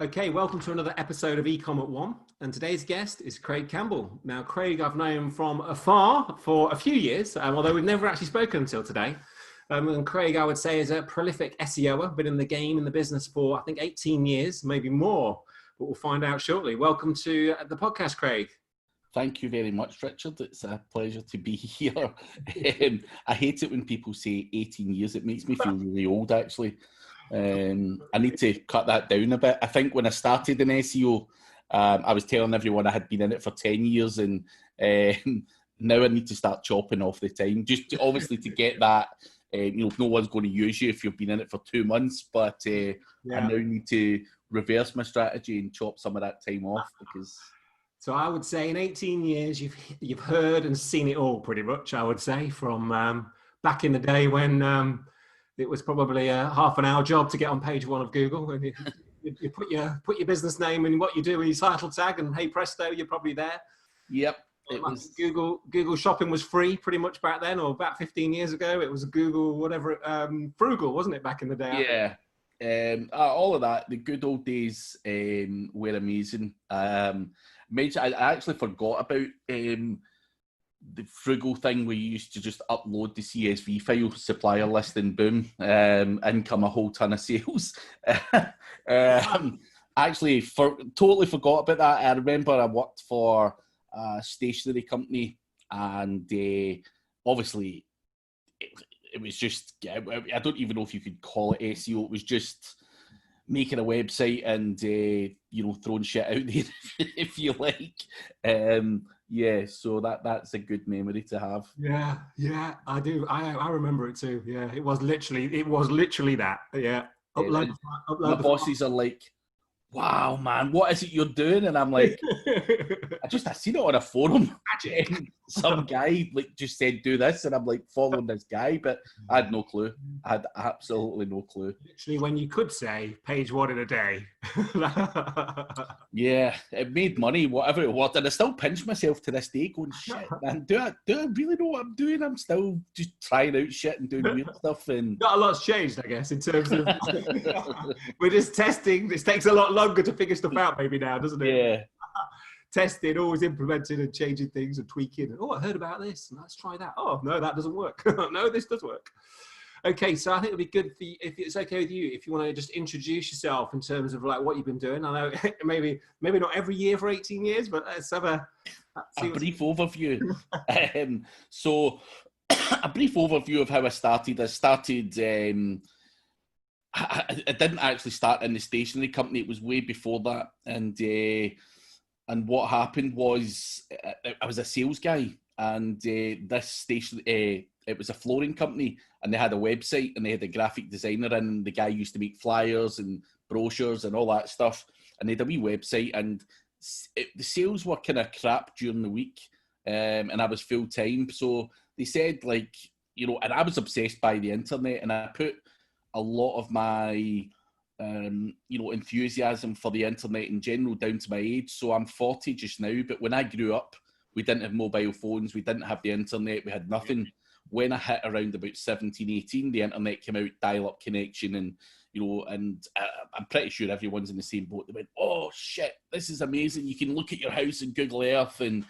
Okay, welcome to another episode of eCom at One, and today's guest is Craig Campbell. Now, Craig, I've known from afar for a few years, although we've never actually spoken until today. And Craig, I would say, is a prolific SEOer, been in the game, in the business for, I think, 18 years, maybe more, but we'll find out shortly. Welcome to the podcast, Craig. Thank you very much, Richard. It's a pleasure to be here. I hate it when people say 18 years. It makes me feel really old, actually. I need to cut that down a bit. I think when I started in SEO, I was telling everyone I had been in it for 10 years, and now I need to start chopping off the time, just obviously to get that. No one's going to use you if you've been in it for 2 months, but I now need to reverse my strategy and chop some of that time off because. So I would say in 18 years, you've heard and seen it all pretty much, I would say, from back in the day when it was probably a half an hour job to get on page one of Google. And you put your business name and what you do in your title tag, and hey presto, you're probably there. Yep. Google Shopping was free pretty much back then, or about 15 years ago. It was Google whatever, Frugal, wasn't it, back in the day? Yeah. All of that, the good old days were amazing. I actually forgot about the Frugal thing where you used to just upload the CSV file, supplier list, and boom, in come a whole ton of sales. Actually, totally forgot about that. I remember I worked for a stationery company, and obviously it was just, I don't even know if you could call it SEO. It was just making a website and throwing shit out there if you like. So that's a good memory to have. Yeah, I do. I remember it too. Yeah, it was literally that. Yeah. My bosses are like, wow, man, what is it you're doing? And I'm like, I seen it on a forum. Some guy just said do this, and I'm like following this guy, but I had no clue. I had absolutely no clue. Literally, when you could say page one in a day. Yeah, it made money, whatever it was, and I still pinch myself to this day, going, shit, man, do I really know what I'm doing? I'm still just trying out shit and doing weird stuff, and not a lot's changed, I guess, in terms of we're just testing. This takes a lot longer to figure stuff out, maybe now, doesn't it? Yeah. Testing, always implementing and changing things and tweaking. Oh, I heard about this. Let's try that. Oh, no, that doesn't work. No, this does work. Okay, so I think it'd be good for you, if it's okay with you, if you want to just introduce yourself in terms of like what you've been doing. I know maybe not every year for 18 years, but let's have a brief overview. So a brief overview of how I started. I didn't actually start in the stationery company. It was way before that, and what happened was I was a sales guy, and this station, it was a flooring company, and they had a website, and they had a graphic designer in, and the guy used to make flyers and brochures and all that stuff, and they had a wee website, and the sales were kind of crap during the week, and I was full time, so they said and I was obsessed by the internet, and I put a lot of my enthusiasm for the internet in general down to my age. So I'm 40 just now, but when I grew up, we didn't have mobile phones, we didn't have the internet, we had nothing. When I hit around about 17, 18, the internet came out, dial-up connection, and I'm pretty sure everyone's in the same boat. They went, oh shit, this is amazing. You can look at your house in Google Earth and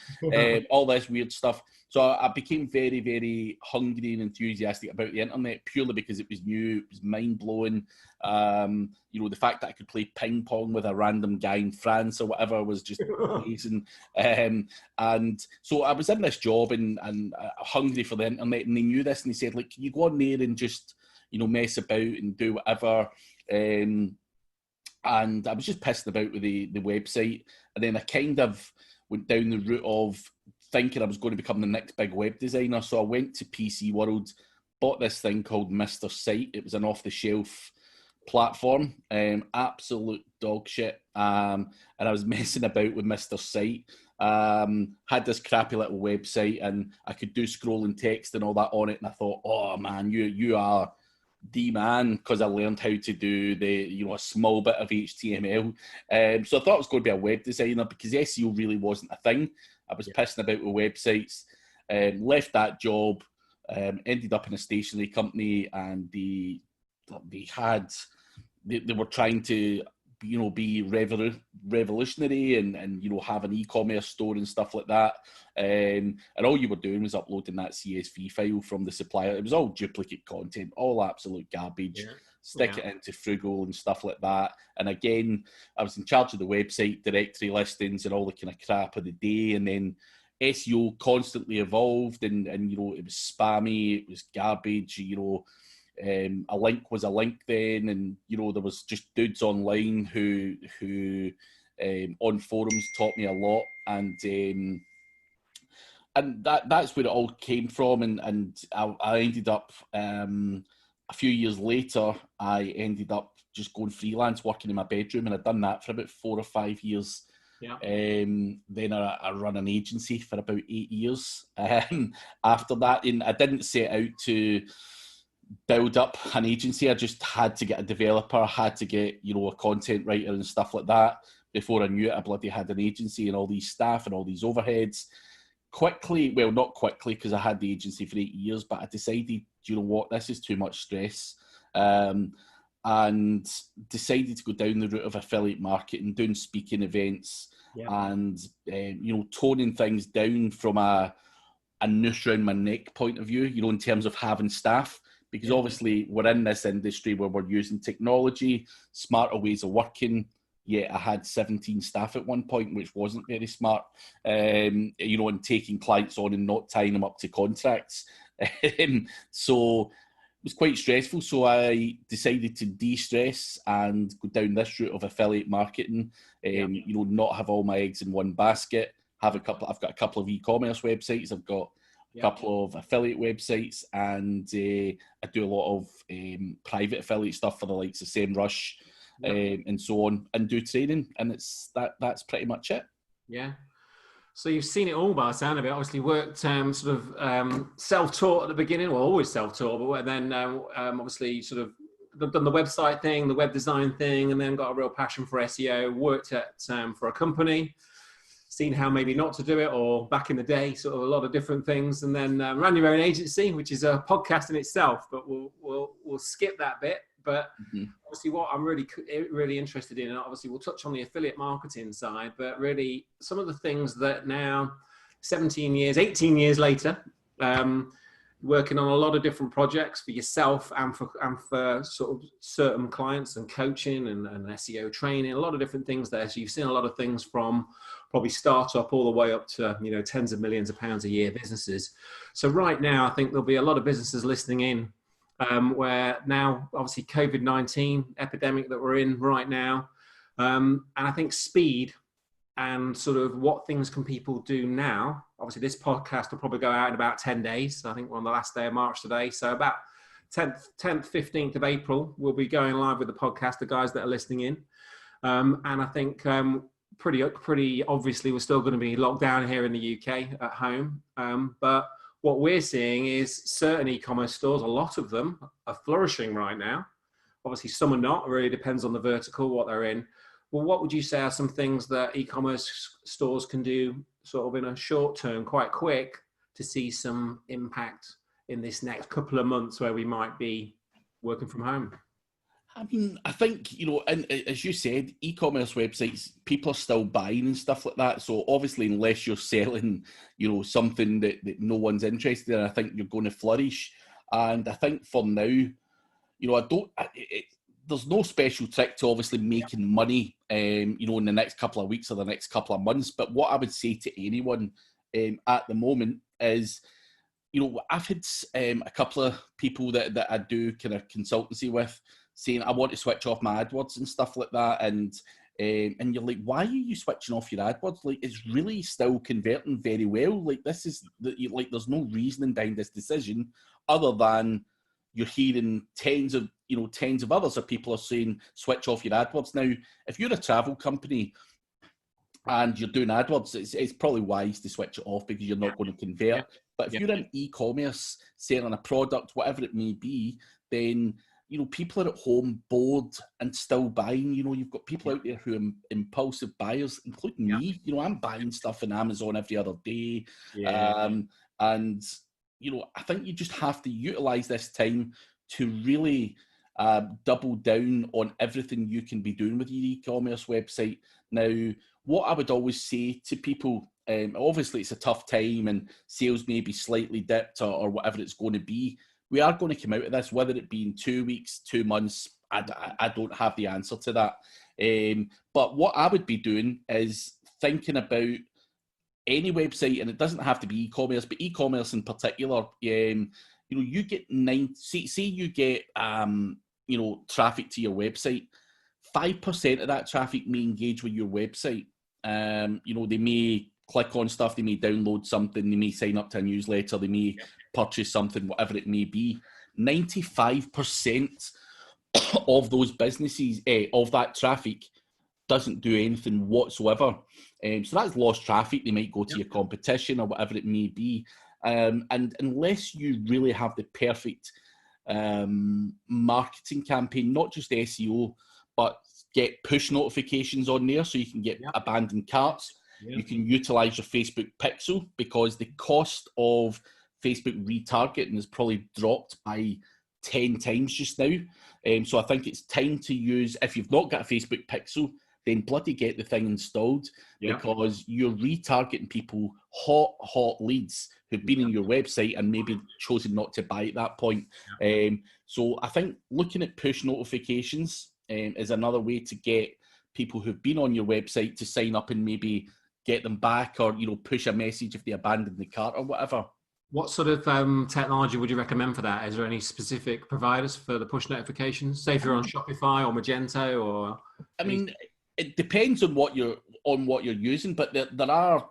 all this weird stuff. So I became very, very hungry and enthusiastic about the internet purely because it was new, it was mind-blowing. The fact that I could play ping pong with a random guy in France or whatever was just amazing. And so I was in this job and hungry for the internet, and they knew this, and they said, can you go on there and just mess about and do whatever. And I was just pissing about with the website. And then I kind of went down the route of thinking I was going to become the next big web designer. So I went to PC World, bought this thing called Mr. Site. It was an off-the-shelf platform, absolute dog shit. And I was messing about with Mr. Site. Had this crappy little website, and I could do scrolling text and all that on it. And I thought, oh man, you are the man, because I learned how to do a small bit of HTML. So I thought I was going to be a web designer because SEO really wasn't a thing. I was pissing about with websites, left that job, ended up in a stationery company, and they were trying to be revolutionary and have an e-commerce store and stuff like that. And all you were doing was uploading that CSV file from the supplier. It was all duplicate content, all absolute garbage. Yeah. Stick it into Frugal and stuff like that. And again, I was in charge of the website, directory listings, and all the kind of crap of the day. And then SEO constantly evolved, and it was spammy, it was garbage. A link was a link then, and there was just dudes online who on forums taught me a lot, and that's where it all came from. And I ended up a few years later, I ended up just going freelance, working in my bedroom, and I'd done that for about 4 or 5 years. Yeah. Then I run an agency for about 8 years. After that, and I didn't set out to build up an agency. I just had to get a developer, had to get a content writer and stuff like that. Before I knew it, I bloody had an agency and all these staff and all these overheads. Quickly, well, not quickly, because I had the agency for 8 years, but I decided, you know what, this is too much stress. And decided to go down the route of affiliate marketing, doing speaking events, and toning things down from a noose around my neck point of view, in terms of having staff, because obviously we're in this industry where we're using technology, smarter ways of working. Yeah, I had 17 staff at one point, which wasn't very smart, and taking clients on and not tying them up to contracts. So it was quite stressful. So I decided to de-stress and go down this route of affiliate marketing, not have all my eggs in one basket. I've got a couple of e-commerce websites. I've got a couple of affiliate websites, and I do a lot of private affiliate stuff for the likes of SEMrush, and so on, and do training, and that's pretty much it. Yeah. So you've seen it all by the sound of it. Obviously worked self-taught at the beginning, well, always self-taught, but then obviously sort of done the website thing, the web design thing, and then got a real passion for SEO, worked at for a company, seen how maybe not to do it, or back in the day, sort of a lot of different things, and then ran your own agency, which is a podcast in itself, but we'll skip that bit. But obviously what I'm really interested in, and obviously we'll touch on the affiliate marketing side, but really some of the things that now 18 years later, working on a lot of different projects for yourself and for sort of certain clients and coaching and SEO training, a lot of different things there. So you've seen a lot of things from probably startup all the way up to, tens of millions of pounds a year businesses. So right now, I think there'll be a lot of businesses listening in, where now, obviously, COVID-19 epidemic that we're in right now. And I think speed and sort of what things can people do now. Obviously, this podcast will probably go out in about 10 days. I think we're on the last day of March today. So about 10th, 15th of April, we'll be going live with the podcast, the guys that are listening in. And I think pretty obviously, we're still going to be locked down here in the UK at home. But what we're seeing is certain e-commerce stores, a lot of them are flourishing right now. Obviously, some are not. It really depends on the vertical, what they're in. Well, what would you say are some things that e-commerce stores can do sort of in a short term, quite quick, to see some impact in this next couple of months where we might be working from home? I mean, I think, and as you said, e-commerce websites, people are still buying and stuff like that. So obviously, unless you're selling, something that no one's interested in, I think you're going to flourish. And I think for now, there's no special trick to obviously making money, in the next couple of weeks or the next couple of months. But what I would say to anyone at the moment is, I've had a couple of people that I do kind of consultancy with saying, I want to switch off my AdWords and stuff like that. And you're like, why are you switching off your AdWords? Like, it's really still converting very well. Like, there's no reasoning behind this decision other than you're hearing tens of others of people are saying, switch off your AdWords. Now, if you're a travel company and you're doing AdWords, it's probably wise to switch it off because you're not going to convert. But if you're in e-commerce, selling a product, whatever it may be, then people are at home bored and still buying. You've got people out there who are impulsive buyers, including me. I'm buying stuff on Amazon every other day. And I think you just have to utilize this time to really double down on everything you can be doing with your e-commerce website. Now, what I would always say to people, obviously it's a tough time and sales may be slightly dipped or whatever it's going to be. We are going to come out of this, whether it be in 2 weeks, 2 months. I don't have the answer to that. But what I would be doing is thinking about any website, and it doesn't have to be e-commerce, but e-commerce in particular. You get say you get traffic to your website. 5% of that traffic may engage with your website. They may click on stuff, they may download something, they may sign up to a newsletter, they may purchase something, whatever it may be. 95% of those businesses, of that traffic, doesn't do anything whatsoever. So that's lost traffic. They might go to your competition or whatever it may be. And unless you really have the perfect marketing campaign, not just SEO, but get push notifications on there so you can get abandoned carts. You can utilize your Facebook pixel, because the cost of Facebook retargeting has probably dropped by 10 times just now. So I think it's time to use, if you've not got a Facebook pixel, then bloody get the thing installed, because you're retargeting people, hot leads who've been in your website and maybe chosen not to buy at that point. So I think looking at push notifications is another way to get people who've been on your website to sign up and maybe get them back, or push a message if they abandon the cart or whatever. What sort of technology would you recommend for that? Is there any specific providers for the push notifications? Say if you're on Shopify or Magento, or I mean, it depends on what you're using, but there are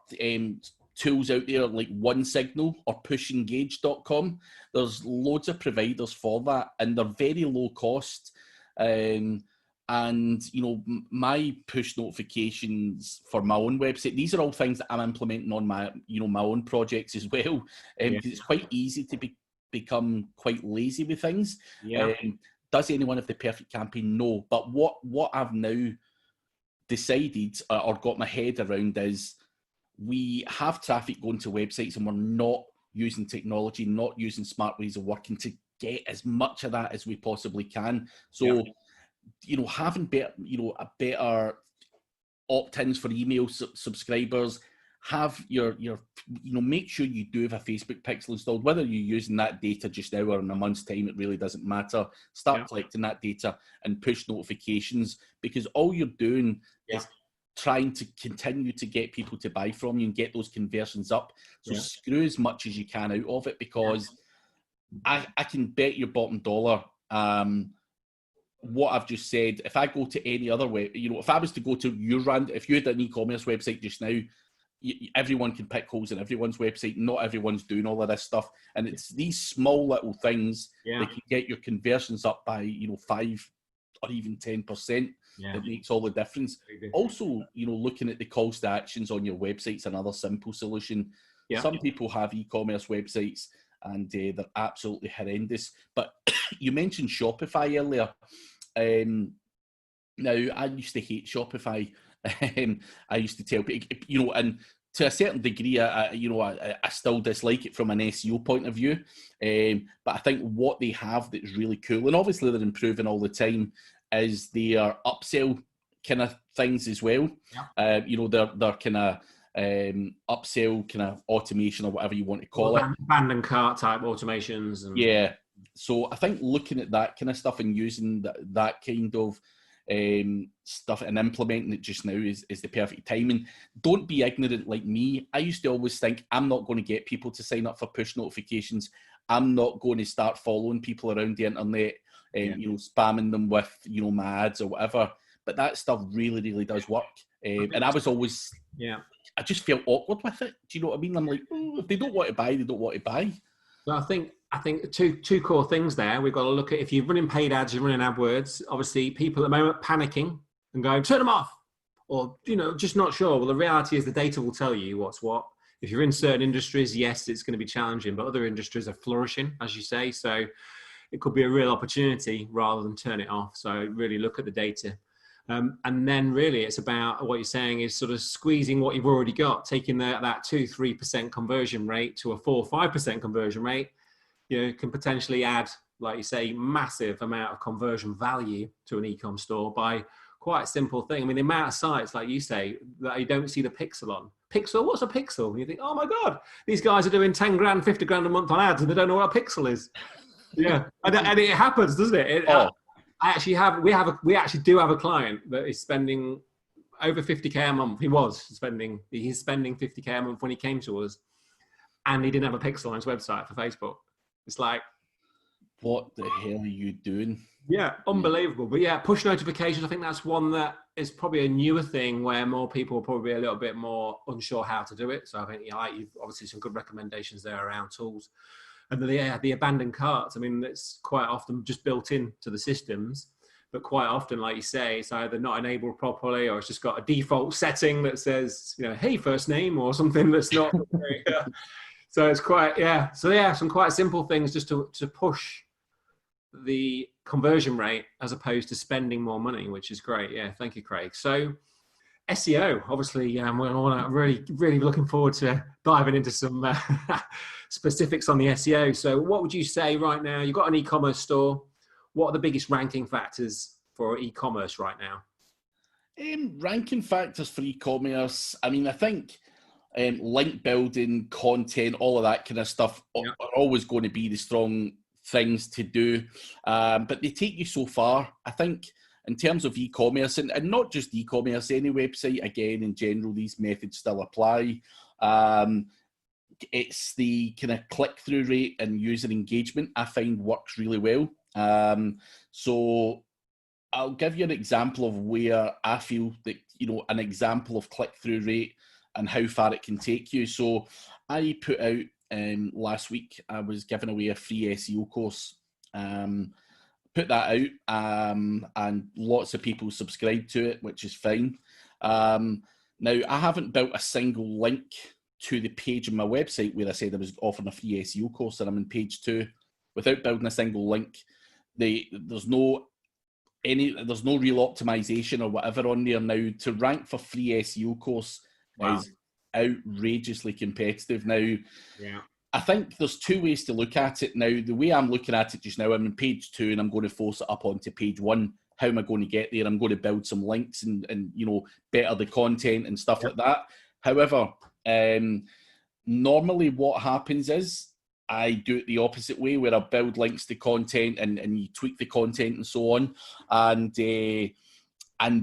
tools out there like OneSignal or pushengage.com. There's loads of providers for that, and they're very low cost. And my push notifications for my own website, these are all things that I'm implementing on my my own projects as well, because it's quite easy to become quite lazy with things. Does anyone have the perfect campaign? No. But what I've now decided or got my head around is, we have traffic going to websites and we're not using technology, not using smart ways of working to get as much of that as we possibly can. So having better, a better opt-ins for email subscribers, have your make sure you do have a Facebook pixel installed. Whether you're using that data just now or in a month's time, it really doesn't matter. Start collecting that data and push notifications, because all you're doing is trying to continue to get people to buy from you and get those conversions up. So screw as much as you can out of it, because I can bet your bottom dollar what I've just said, if I go to any other way, if I was to go to if you had an e-commerce website just now, everyone can pick holes in everyone's website. Not everyone's doing all of this stuff, and it's these small little things that can get your conversions up by 5 or even 10%. It makes all the difference. Also, looking at the calls to actions on your website's another simple solution. Some people have e-commerce websites and they're absolutely horrendous. But you mentioned Shopify earlier. Now, I used to hate Shopify. I used to tell people, and to a certain degree, I still dislike it from an SEO point of view. But I think what they have that's really cool, and obviously they're improving all the time, is their upsell kind of things as well. Their kind of upsell kind of automation, or whatever you want to call it. Abandoned cart type automations. And So I think looking at that kind of stuff and using that kind of stuff and implementing it just now is the perfect timing. Don't be ignorant like me. I used to always think, I'm not going to get people to sign up for push notifications. I'm not going to start following people around the internet, spamming them with, my ads or whatever. But that stuff really, really does work. And I was always, I just felt awkward with it. Do you know what I mean? I'm like, if they don't want to buy, they don't want to buy. So I think two core things there. We've got to look at, if you're running paid ads, you're running AdWords, obviously people at the moment panicking and going, turn them off, or, just not sure. Well, the reality is the data will tell you what's what. If you're in certain industries, yes, it's going to be challenging, but other industries are flourishing, as you say. So it could be a real opportunity rather than turn it off. So really look at the data. And then really it's about, what you're saying is sort of squeezing what you've already got, taking that 2-3% conversion rate to a 4-5% conversion rate. Can potentially add like you say, massive amount of conversion value to an e-com store by quite a simple thing. I mean, the amount of sites, like you say, that you don't see the pixel on. Pixel? What's a pixel? And you think, oh my God, these guys are doing 10 grand, 50 grand a month on ads and they don't know what a pixel is. Yeah. And it happens, doesn't it? I actually we actually do have a client that is spending over 50K a month. He's spending 50K a month when he came to us, and he didn't have a pixel on his website for Facebook. It's like, what the hell are you doing? Yeah, unbelievable. But yeah, push notifications, I think that's one that is probably a newer thing where more people are probably a little bit more unsure how to do it. So I think, you've obviously some good recommendations there around tools. And the abandoned carts, I mean, it's quite often just built into the systems, but quite often, like you say, it's either not enabled properly or it's just got a default setting that says, hey, first name or something that's not. So it's quite, some quite simple things just to push the conversion rate as opposed to spending more money, which is great. Yeah, thank you, Craig. So SEO, obviously, we're really looking forward to diving into some specifics on the SEO. So what would you say right now? You've got an e-commerce store. What are the biggest ranking factors for e-commerce right now? Ranking factors for e-commerce, I mean, I think link building, content, all of that kind of stuff are always going to be the strong things to do, but they take you so far. I think in terms of e-commerce, and not just e-commerce, any website, again, in general, these methods still apply. It's the kind of click-through rate and user engagement I find works really well. So I'll give you an example of where I feel that, an example of click-through rate and how far it can take you. So I put out last week, I was giving away a free SEO course. Put that out, and lots of people subscribed to it, which is fine. Now, I haven't built a single link to the page on my website where I said I was offering a free SEO course, and I'm on page 2 without building a single link. There's no real optimization or whatever on there now. To rank for free SEO course is outrageously competitive now. Yeah. I think there's 2 ways to look at it now. The way I'm looking at it just now, I'm on page 2 and I'm going to force it up onto page 1. How am I going to get there? I'm going to build some links and better the content and stuff like that. However, normally what happens is I do it the opposite way, where I build links to content and you tweak the content and so on, and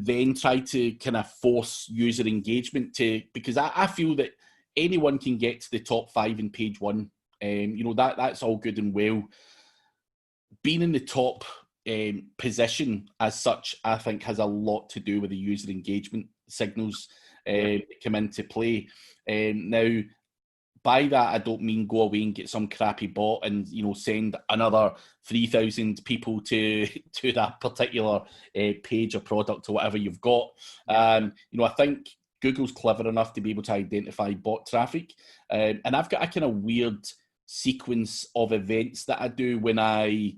then try to kind of force user engagement because I feel that anyone can get to the top 5 in page 1. That's all good and well. Being in the top position as such, I think, has a lot to do with the user engagement signals that come into play. Now, by that, I don't mean go away and get some crappy bot and send another 3,000 people to that particular page or product or whatever you've got. I think Google's clever enough to be able to identify bot traffic, and I've got a kind of weird sequence of events that I do when I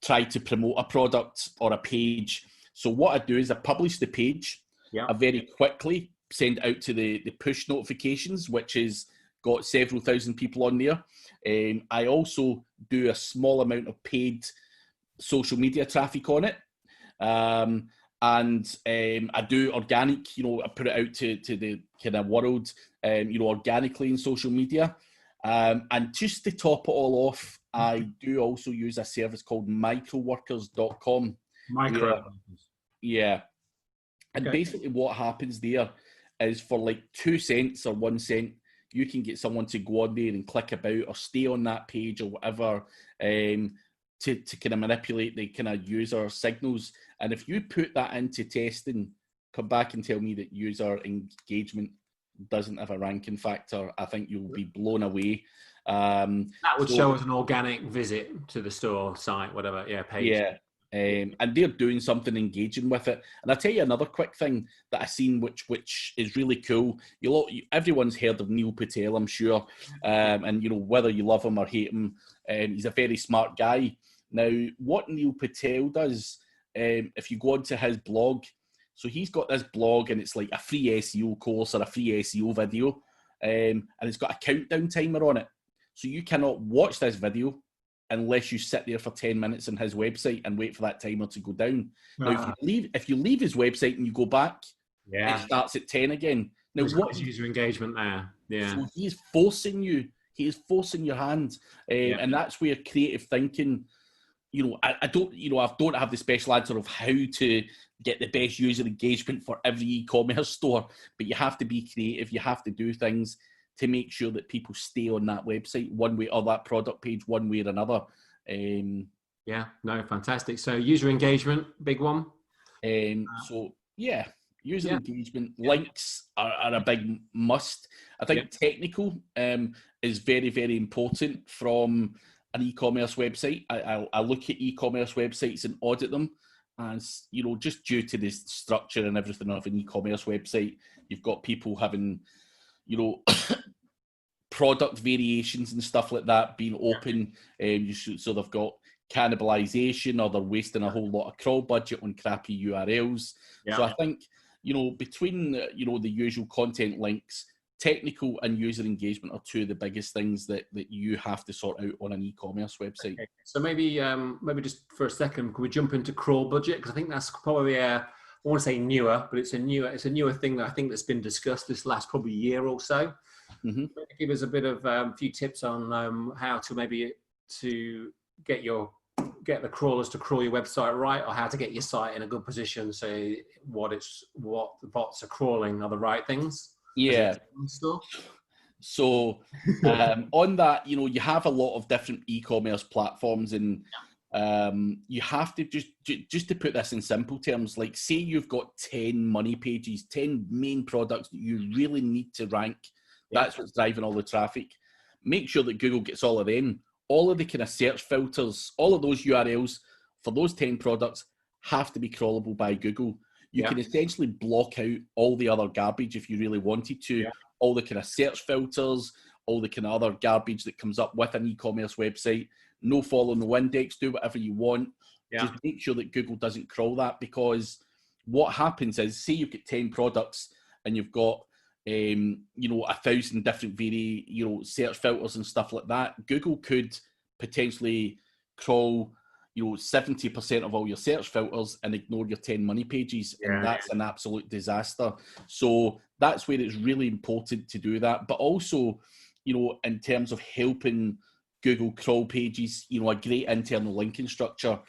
try to promote a product or a page. So what I do is I publish the page. I very quickly send out to the push notifications, which has got several thousand people on there. I also do a small amount of paid social media traffic on it. And I do organic, I put it out to the kind of world, organically in social media. And just to top it all off, I do also use a service called microworkers.com. Yeah. And basically what happens there is for like 2 cents or 1 cent, you can get someone to go on there and click about or stay on that page or whatever, to kind of manipulate the kind of user signals. And if you put that into testing, come back and tell me that user engagement doesn't have a ranking factor, I think you'll be blown away. That would show us an organic visit to the store site, whatever, page. Yeah. And they're doing something engaging with it. And I'll tell you another quick thing that I've seen, which is really cool. Everyone's heard of Neil Patel, I'm sure. And, whether you love him or hate him, he's a very smart guy. Now, what Neil Patel does, if you go onto his blog, so he's got this blog and it's like a free SEO course or a free SEO video, and it's got a countdown timer on it. So you cannot watch this video unless you sit there for 10 minutes on his website and wait for that timer to go down. Now, Ah, if you leave his website and you go back, it yeah. starts at 10 again. Now, There's got his user engagement there. Yeah. so he's forcing you. He is forcing your hand, Yeah. and that's where creative thinking. I don't have the special answer of how to get the best user engagement for every e-commerce store, but you have to be creative. You have to do things to make sure that people stay on that website one way or that product page one way or another. Yeah, no, fantastic. So user engagement, big one. User Yeah. engagement, links are a big must. I think technical is very, very important from an e-commerce website. I look at e-commerce websites and audit them, and just due to the structure and everything of an e-commerce website, you've got people having product variations and stuff like that being open, so they've got cannibalization, or they're wasting a whole lot of crawl budget on crappy URLs. So I think between the usual content links, technical and user engagement are two of the biggest things that you have to sort out on an e-commerce website. Okay. So maybe just for a second, could we jump into crawl budget? Because I think that's probably I want to say newer, but it's a newer thing that I think that's been discussed this last probably year or so. Mm-hmm. Give us a bit of a few tips on how to get the crawlers to crawl your website right, or how to get your site in a good position. So what the bots are crawling are the right things. Yeah. So on that, you have a lot of different e-commerce platforms, and you have to just to put this in simple terms, like say you've got 10 money pages, 10 main products that you really need to rank. That's what's driving all the traffic. Make sure that Google gets all of them. All of the kind of search filters, all of those URLs for those 10 products have to be crawlable by Google. You can essentially block out all the other garbage if you really wanted to. All the kind of search filters, all the kind of other garbage that comes up with an e-commerce website. No follow, no index, do whatever you want. Just make sure that Google doesn't crawl that, because what happens is, say you've got 10 products and you've got 1,000 different search filters and stuff like that. Google could potentially crawl 70% of all your search filters and ignore your 10 money pages, and that's an absolute disaster. So that's where it's really important to do that. But also, in terms of helping Google crawl pages, a great internal linking structure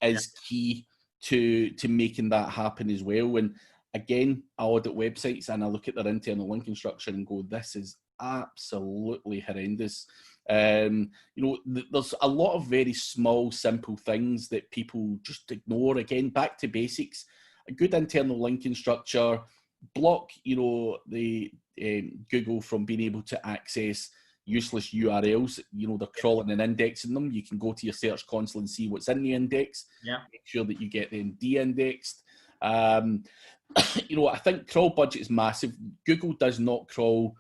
is key to making that happen as well. And again, I audit websites and I look at their internal linking structure and go, this is absolutely horrendous. There's a lot of very small, simple things that people just ignore. Again, back to basics. A good internal linking structure, block, the Google from being able to access useless URLs. They're crawling and indexing them. You can go to your search console and see what's in the index. Make sure that you get them de-indexed. I think crawl budget is massive. Google does not crawl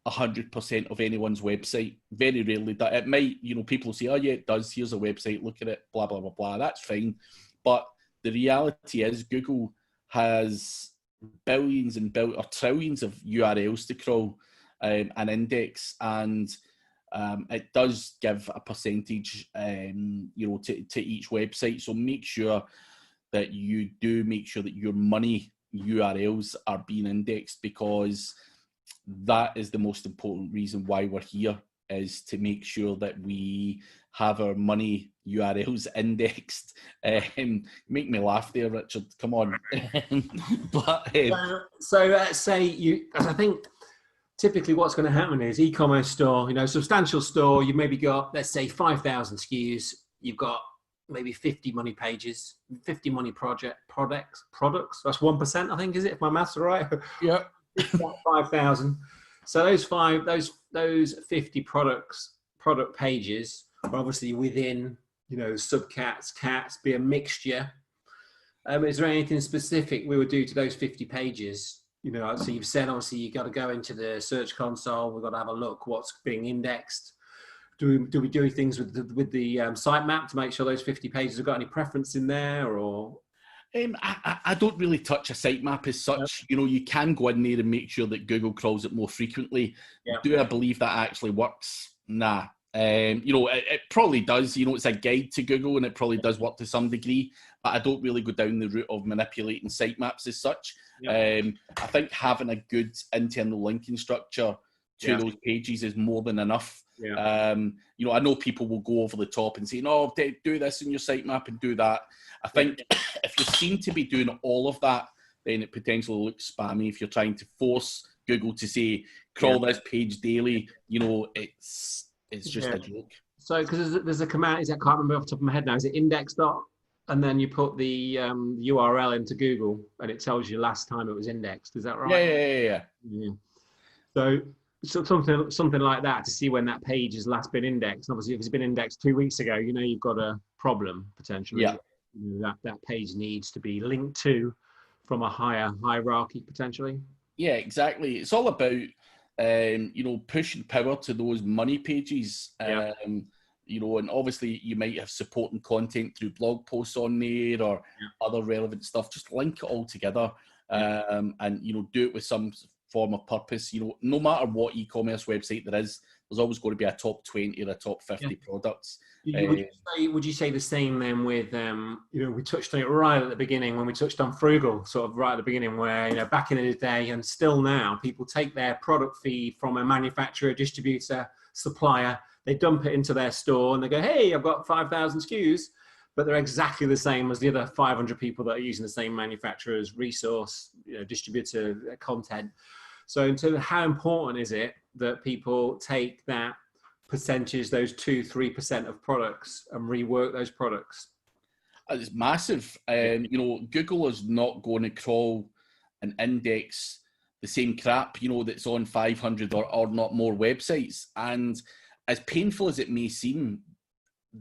100% of anyone's website. Very rarely. It might, people say, oh yeah, it does. Here's a website. Look at it. Blah, blah, blah, blah. That's fine. But the reality is Google has billions or trillions of URLs to crawl and index, and it does give a percentage, to each website. So make sure that you do make sure that your money URLs are being indexed, because that is the most important reason why we're here, is to make sure that we have our money URLs indexed. Make me laugh there, Richard. Come on. But so let's say I think typically what's going to happen is e-commerce store, substantial store, you've maybe got, let's say 5,000 SKUs, you've got maybe 50 money pages, 50 money products. That's 1%, I think, is it? If my maths are right. Yeah. 5,000. So those 50 product pages are obviously within, subcats, cats, be a mixture. Is there anything specific we would do to those 50 pages? So you've said obviously you got to go into the search console. We've got to have a look what's being indexed. Do we do things with the sitemap to make sure those 50 pages have got any preference in there, or? I don't really touch a sitemap as such. You can go in there and make sure that Google crawls it more frequently. Do I believe that actually works? Nah. It probably does. It's a guide to Google, and it probably does work to some degree. But I don't really go down the route of manipulating sitemaps as such. I think having a good internal linking structure to those pages is more than enough. I know people will go over the top and say, "No, do this in your sitemap and do that." I think if you seem to be doing all of that, then it potentially looks spammy. If you're trying to force Google to say, "Crawl this page daily," it's just a joke. So, because there's a command, I can't remember off the top of my head now, is it index dot? And then you put the URL into Google and it tells you last time it was indexed. Is that right? Yeah. So something like that to see when that page has last been indexed. Obviously, if it's been indexed 2 weeks ago, you've got a problem potentially. That page needs to be linked to from a higher hierarchy potentially. Yeah, exactly. It's all about pushing power to those money pages. And obviously you might have supporting content through blog posts on there or other relevant stuff. Just link it all together and do it with some form of purpose. No matter what e-commerce website there is, there's always going to be a top 20 or a top 50 products. Would you say the same then with, we touched on it right at the beginning when we touched on Frugal, sort of right at the beginning where, back in the day and still now, people take their product feed from a manufacturer, distributor, supplier, they dump it into their store and they go, hey, I've got 5,000 SKUs, but they're exactly the same as the other 500 people that are using the same manufacturer's resource, distributor content. So in terms of how important is it that people take that percentage, those 2-3% of products and rework those products? It's massive. Google is not going to crawl and index the same crap, that's on 500 or not more websites. And as painful as it may seem,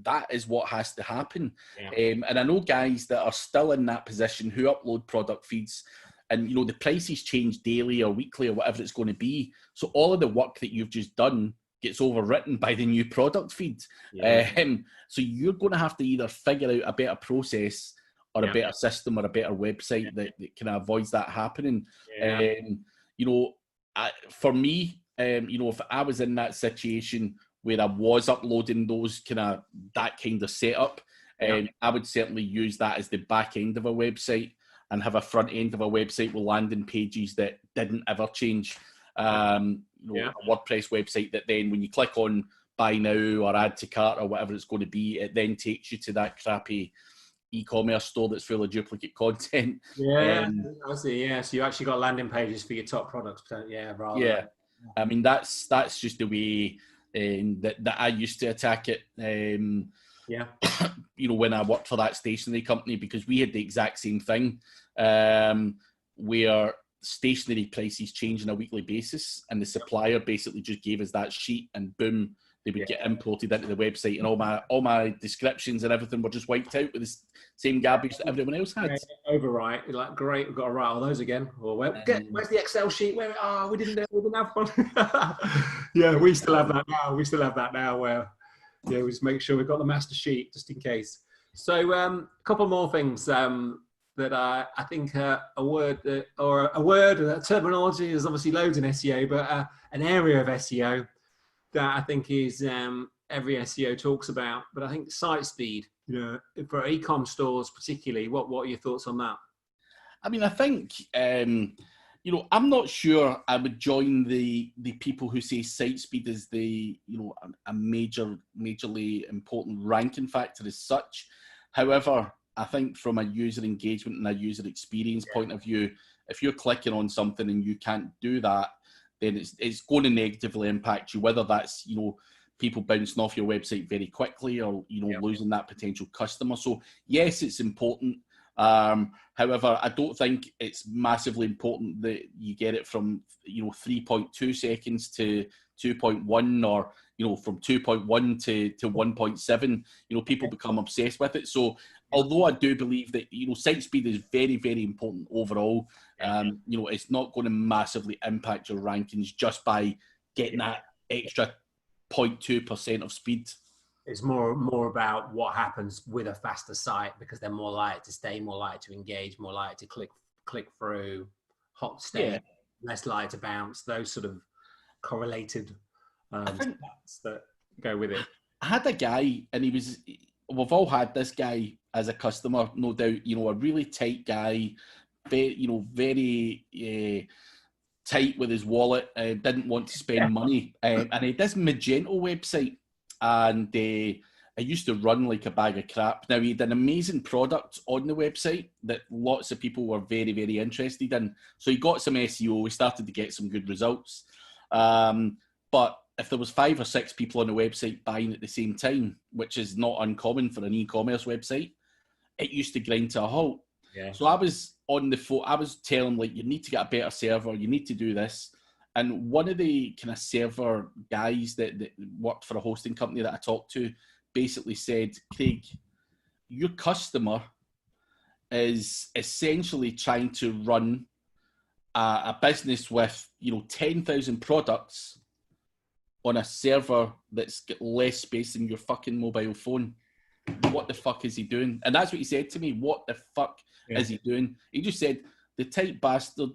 that is what has to happen. And I know guys that are still in that position who upload product feeds and, the prices change daily or weekly or whatever it's going to be. So all of the work that you've just done gets overwritten by the new product feed. So you're going to have to either figure out a better process or a better system or a better website that kind of avoids that happening. For me, if I was in that situation where I was uploading that kind of setup, I would certainly use that as the back end of a website and have a front end of a website with landing pages that didn't ever change. A WordPress website that then when you click on buy now or add to cart or whatever it's going to be, it then takes you to that crappy e-commerce store that's full of duplicate content. I see. So you actually got landing pages for your top products. I mean, that's just the way that I used to attack it. When I worked for that stationery company, because we had the exact same thing where stationery prices change on a weekly basis, and the supplier basically just gave us that sheet, and boom, they would get imported into the website, and all my descriptions and everything were just wiped out with the same garbage that everyone else had. Overwrite, like, great, we've got to write all those again. Or where's the Excel sheet? We didn't have one. We still have that now. Where we just make sure we've got the master sheet just in case. So a couple more things that I think a word or a terminology is obviously loads in SEO, but an area of SEO that I think is every SEO talks about. But I think site speed, for e-com stores particularly, what are your thoughts on that? I mean, I think I'm not sure I would join the people who say site speed is a majorly important ranking factor as such. However, I think from a user engagement and a user experience point of view, if you're clicking on something and you can't do that, then it's going to negatively impact you, whether that's, people bouncing off your website very quickly or, losing that potential customer. So yes, it's important. However, I don't think it's massively important that you get it from 3.2 seconds to 2.1 or from 2.1 to 1.7. People become obsessed with it. So although I do believe that site speed is very, very important overall, it's not going to massively impact your rankings just by getting that extra 0.2% of speed. It's more about what happens with a faster site, because they're more likely to stay, more likely to engage, more likely to click through, hot stay, less likely to bounce. Those sort of correlated stats that go with it. I had a guy, and we've all had this guy as a customer, no doubt, you know, a really tight guy, very tight with his wallet, didn't want to spend money. And he had this Magento website, and I used to run like a bag of crap. Now, he had an amazing product on the website that lots of people were very, very interested in. So he got some SEO, we started to get some good results. But if there was 5 or 6 people on the website buying at the same time, which is not uncommon for an e-commerce website, it used to grind to a halt. Yeah. So I was on the phone, I was telling him, like, you need to get a better server, you need to do this. And one of the kind of server guys that worked for a hosting company that I talked to basically said, Craig, your customer is essentially trying to run a business with, 10,000 products on a server that's got less space than your fucking mobile phone. What the fuck is he doing? And that's what he said to me. What the fuck is he doing? He just said, the tight bastard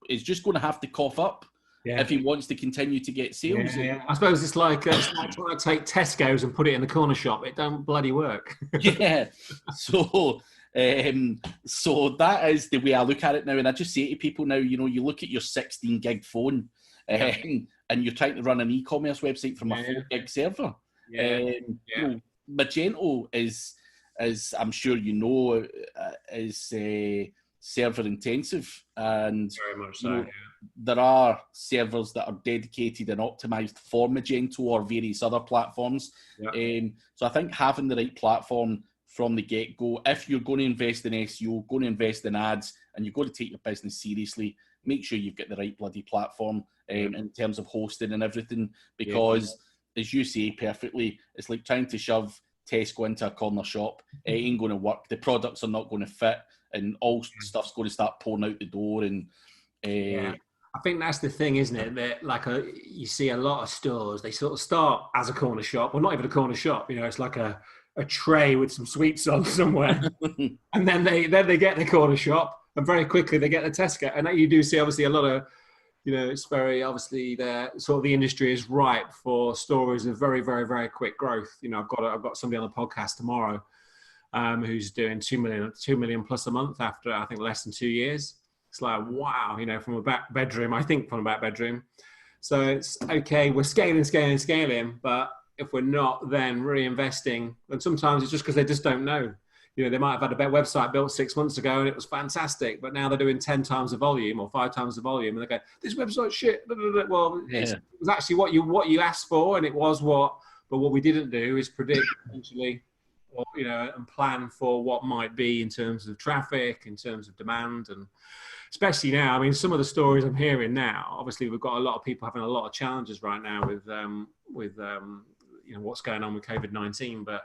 is just going to have to cough up if he wants to continue to get sales. Yeah. I suppose it's like trying to take Tesco's and put it in the corner shop. It don't bloody work. Yeah. So that is the way I look at it now. And I just say to people now, you look at your 16 gig phone and you're trying to run an e-commerce website from a 4 gig server. Magento is I'm sure is server intensive, and very much so. There are servers that are dedicated and optimized for Magento or various other platforms. So I think having the right platform from the get-go, if you're going to invest in SEO, going to invest in ads, and you're going to take your business seriously, make sure you've got the right bloody platform in terms of hosting and everything, because as you say perfectly, it's like trying to shove Tesco into a corner shop. It ain't going to work. The products are not going to fit, and all stuff's going to start pouring out the door. And I think that's the thing, isn't it? That you see a lot of stores, they sort of start as a corner shop, or not even a corner shop. It's like a tray with some sweets on somewhere, and then they get the corner shop, and very quickly they get the Tesco. And you do see obviously a lot of, it's very obviously the industry is ripe for stories of very, very, very quick growth. I've got somebody on the podcast tomorrow who's doing 2 million plus a month after, I think, less than 2 years. It's like, wow, from a back bedroom. So it's okay. We're scaling, but if we're not then reinvesting, and sometimes it's just because they just don't know. They might have had a better website built 6 months ago and it was fantastic, but now they're doing 10 times the volume or 5 times the volume, and they go, "This website's shit." Well, it was actually what you asked for, and it was what. But what we didn't do is predict potentially, or and plan for what might be in terms of traffic, in terms of demand, and especially now. I mean, some of the stories I'm hearing now. Obviously, we've got a lot of people having a lot of challenges right now with what's going on with COVID-19, but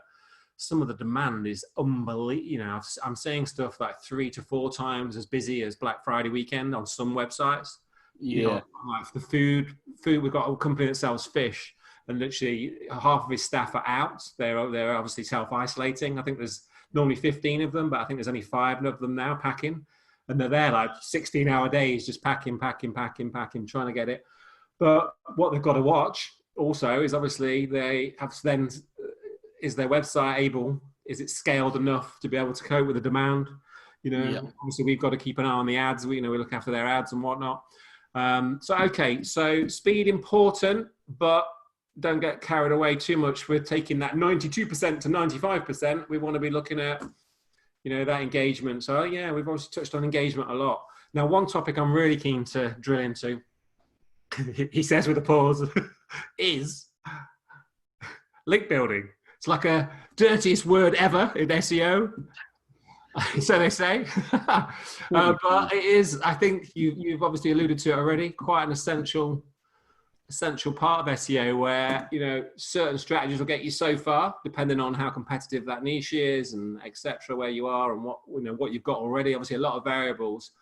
some of the demand is unbelievable. I'm seeing stuff like 3 to 4 times as busy as Black Friday weekend on some websites. Like the food. We've got a company that sells fish, and literally half of his staff are out. They're obviously self-isolating. I think there's normally 15 of them, but I think there's only 5 of them now packing, and they're there like 16-hour days just packing, trying to get it. But what they've got to watch also is obviously they have then. Is their website able? Is it scaled enough to be able to cope with the demand? Obviously we've got to keep an eye on the ads. We look after their ads and whatnot. So speed important, but don't get carried away too much with taking that 92% to 95%. We want to be looking at, that engagement. So we've obviously touched on engagement a lot. Now, one topic I'm really keen to drill into, he says with a pause, is link building. It's like a dirtiest word ever in SEO, so they say. But it is, I think you've obviously alluded to it already, quite an essential part of SEO where, certain strategies will get you so far, depending on how competitive that niche is and etc., where you are and what you've got already. Obviously, a lot of variables.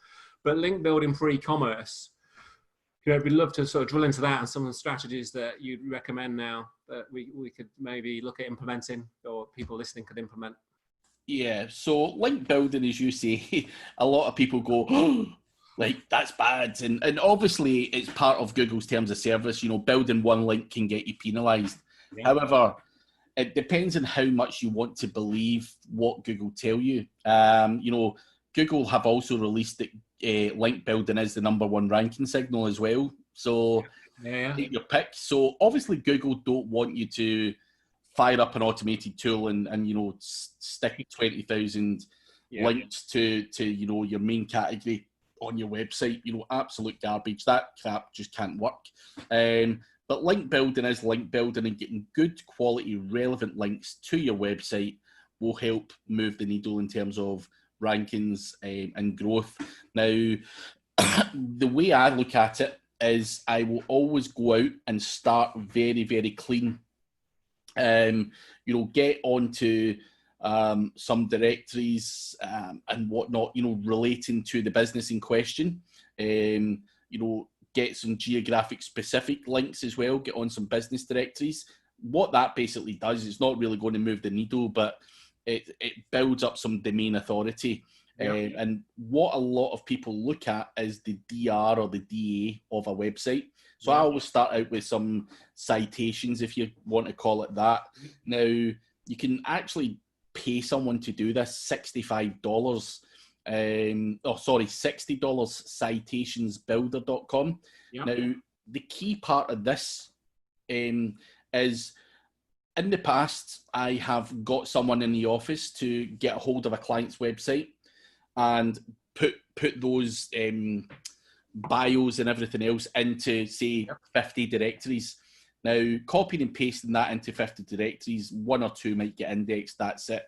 But link building for e-commerce, we'd love to sort of drill into that and some of the strategies that you'd recommend now that we could maybe look at implementing, or people listening could implement. Yeah, so link building, as you say, a lot of people go, "Oh, like that's bad," and obviously it's part of Google's terms of service. Building one link can get you penalised, Yeah. However, it depends on how much you want to believe what Google tell you. Google have also released that link building is the #1 ranking signal as well. So Yeah. take your pick. So obviously Google don't want you to fire up an automated tool and stick 20,000 links to your main category on your website. Absolute garbage. That crap just can't work. But link building is link building, and getting good quality relevant links to your website will help move the needle in terms of rankings and growth. Now, the way I look at it is I will always go out and start very, very clean. Get onto some directories and whatnot, relating to the business in question. Get some geographic specific links as well, get on some business directories. What that basically does is not really going to move the needle, but it builds up some domain authority. And what a lot of people look at is the DR or the DA of a website. So I always start out with some citations, if you want to call it that. Now, you can actually pay someone to do this, $65. $60, citationsbuilder.com. Now, the key part of this is, in the past, I have got someone in the office to get a hold of a client's website and put those bios and everything else into, say, 50 directories. Now, copying and pasting that into 50 directories, 1 or 2 might get indexed, that's it.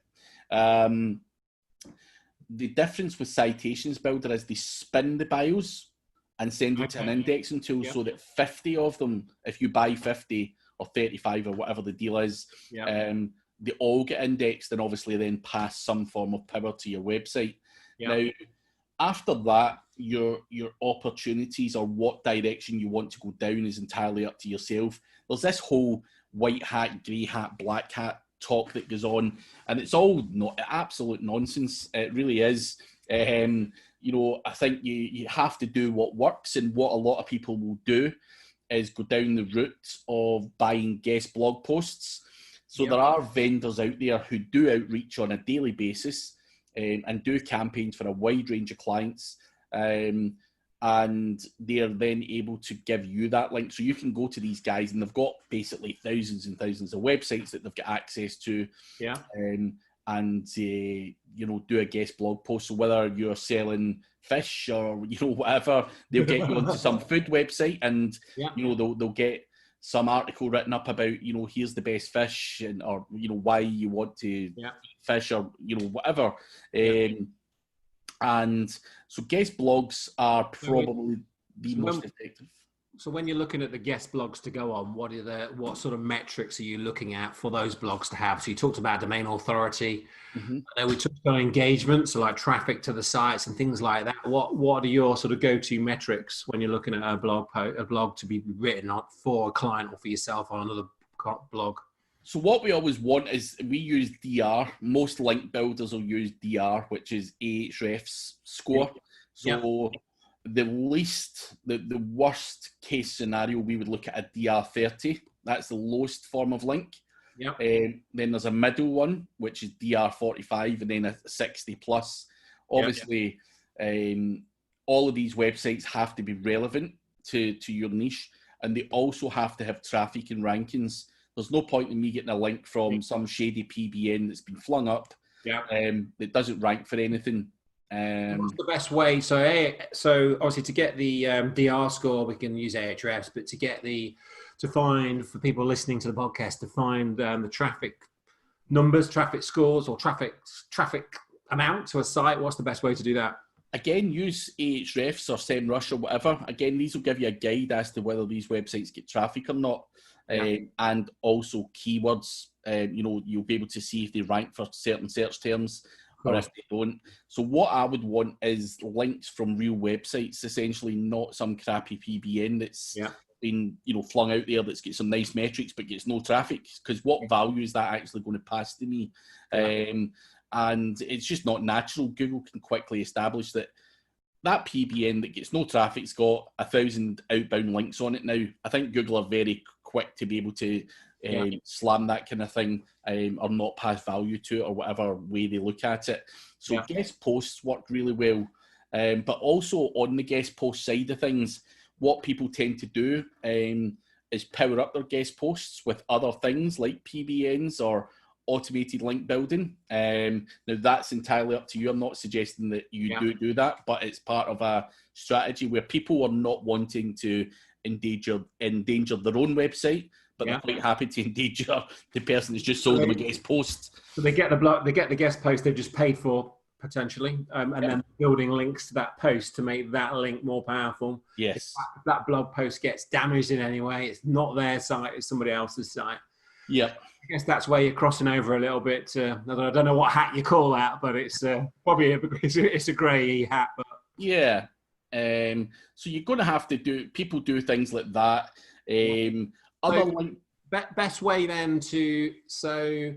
The difference with Citations Builder is they spin the bios and send it to an indexing tool, so that 50 of them, if you buy 50 or 35 or whatever the deal is, they all get indexed and obviously then pass some form of power to your website. Now, after that, your opportunities or what direction you want to go down is entirely up to yourself. There's this whole white hat, grey hat, black hat talk that goes on, and it's all not absolute nonsense. It really is. I think you have to do what works, and what a lot of people will do is go down the route of buying guest blog posts. So there are vendors out there who do outreach on a daily basis and do campaigns for a wide range of clients. And they're then able to give you that link. So you can go to these guys, and they've got basically thousands and thousands of websites that they've got access to. And do a guest blog post. So whether you're selling fish or whatever, they'll get you onto some food website, and they'll get some article written up about here's the best fish, or why you want to eat fish, or whatever. And so guest blogs are probably the most effective. So when you're looking at the guest blogs to go on, what sort of metrics are you looking at for those blogs to have? So you talked about domain authority. I know we talked about engagement, so like traffic to the sites and things like that. What are your sort of go-to metrics when you're looking at a blog to be written for a client or for yourself on another blog? So what we always want is, we use DR. Most link builders will use DR, which is Ahrefs score. So the worst case scenario, we would look at a DR30. That's the lowest form of link. Then there's a middle one, which is DR45, and then a 60 plus. Obviously, all of these websites have to be relevant to your niche, and they also have to have traffic and rankings. There's no point in me getting a link from some shady PBN that's been flung up that doesn't rank for anything. What's the best way? So obviously to get the DR score, we can use Ahrefs, but to find, for people listening to the podcast, to find the traffic numbers, traffic scores, or traffic amount to a site, what's the best way to do that? Again, use Ahrefs or SEMrush or whatever. Again, these will give you a guide as to whether these websites get traffic or not. And also keywords. You'll be able to see if they rank for certain search terms or if they don't. So what I would want is links from real websites, essentially, not some crappy PBN that's been flung out there that's got some nice metrics but gets no traffic. Because what value is that actually going to pass to me? And it's just not natural. Google can quickly establish that PBN that gets no traffic's got 1,000 outbound links on it now. I think Google are very quick to be able to slam that kind of thing, or not pass value to it, or whatever way they look at it. So guest posts work really well. But also on the guest post side of things, what people tend to do is power up their guest posts with other things like PBNs or automated link building. Now that's entirely up to you. I'm not suggesting that you do that, but it's part of a strategy where people are not wanting to endanger their own website, but they're quite happy to endanger the person who's just sold them a guest post. So they get the guest post they've just paid for potentially, and then building links to that post to make that link more powerful. Yes. If that blog post gets damaged in any way, it's not their site, it's somebody else's site. Yeah. I guess that's where you're crossing over a little bit. I don't know what hat you call that, but it's probably it's a grey hat. But yeah. So you're going to have to people do things like that. Best way then so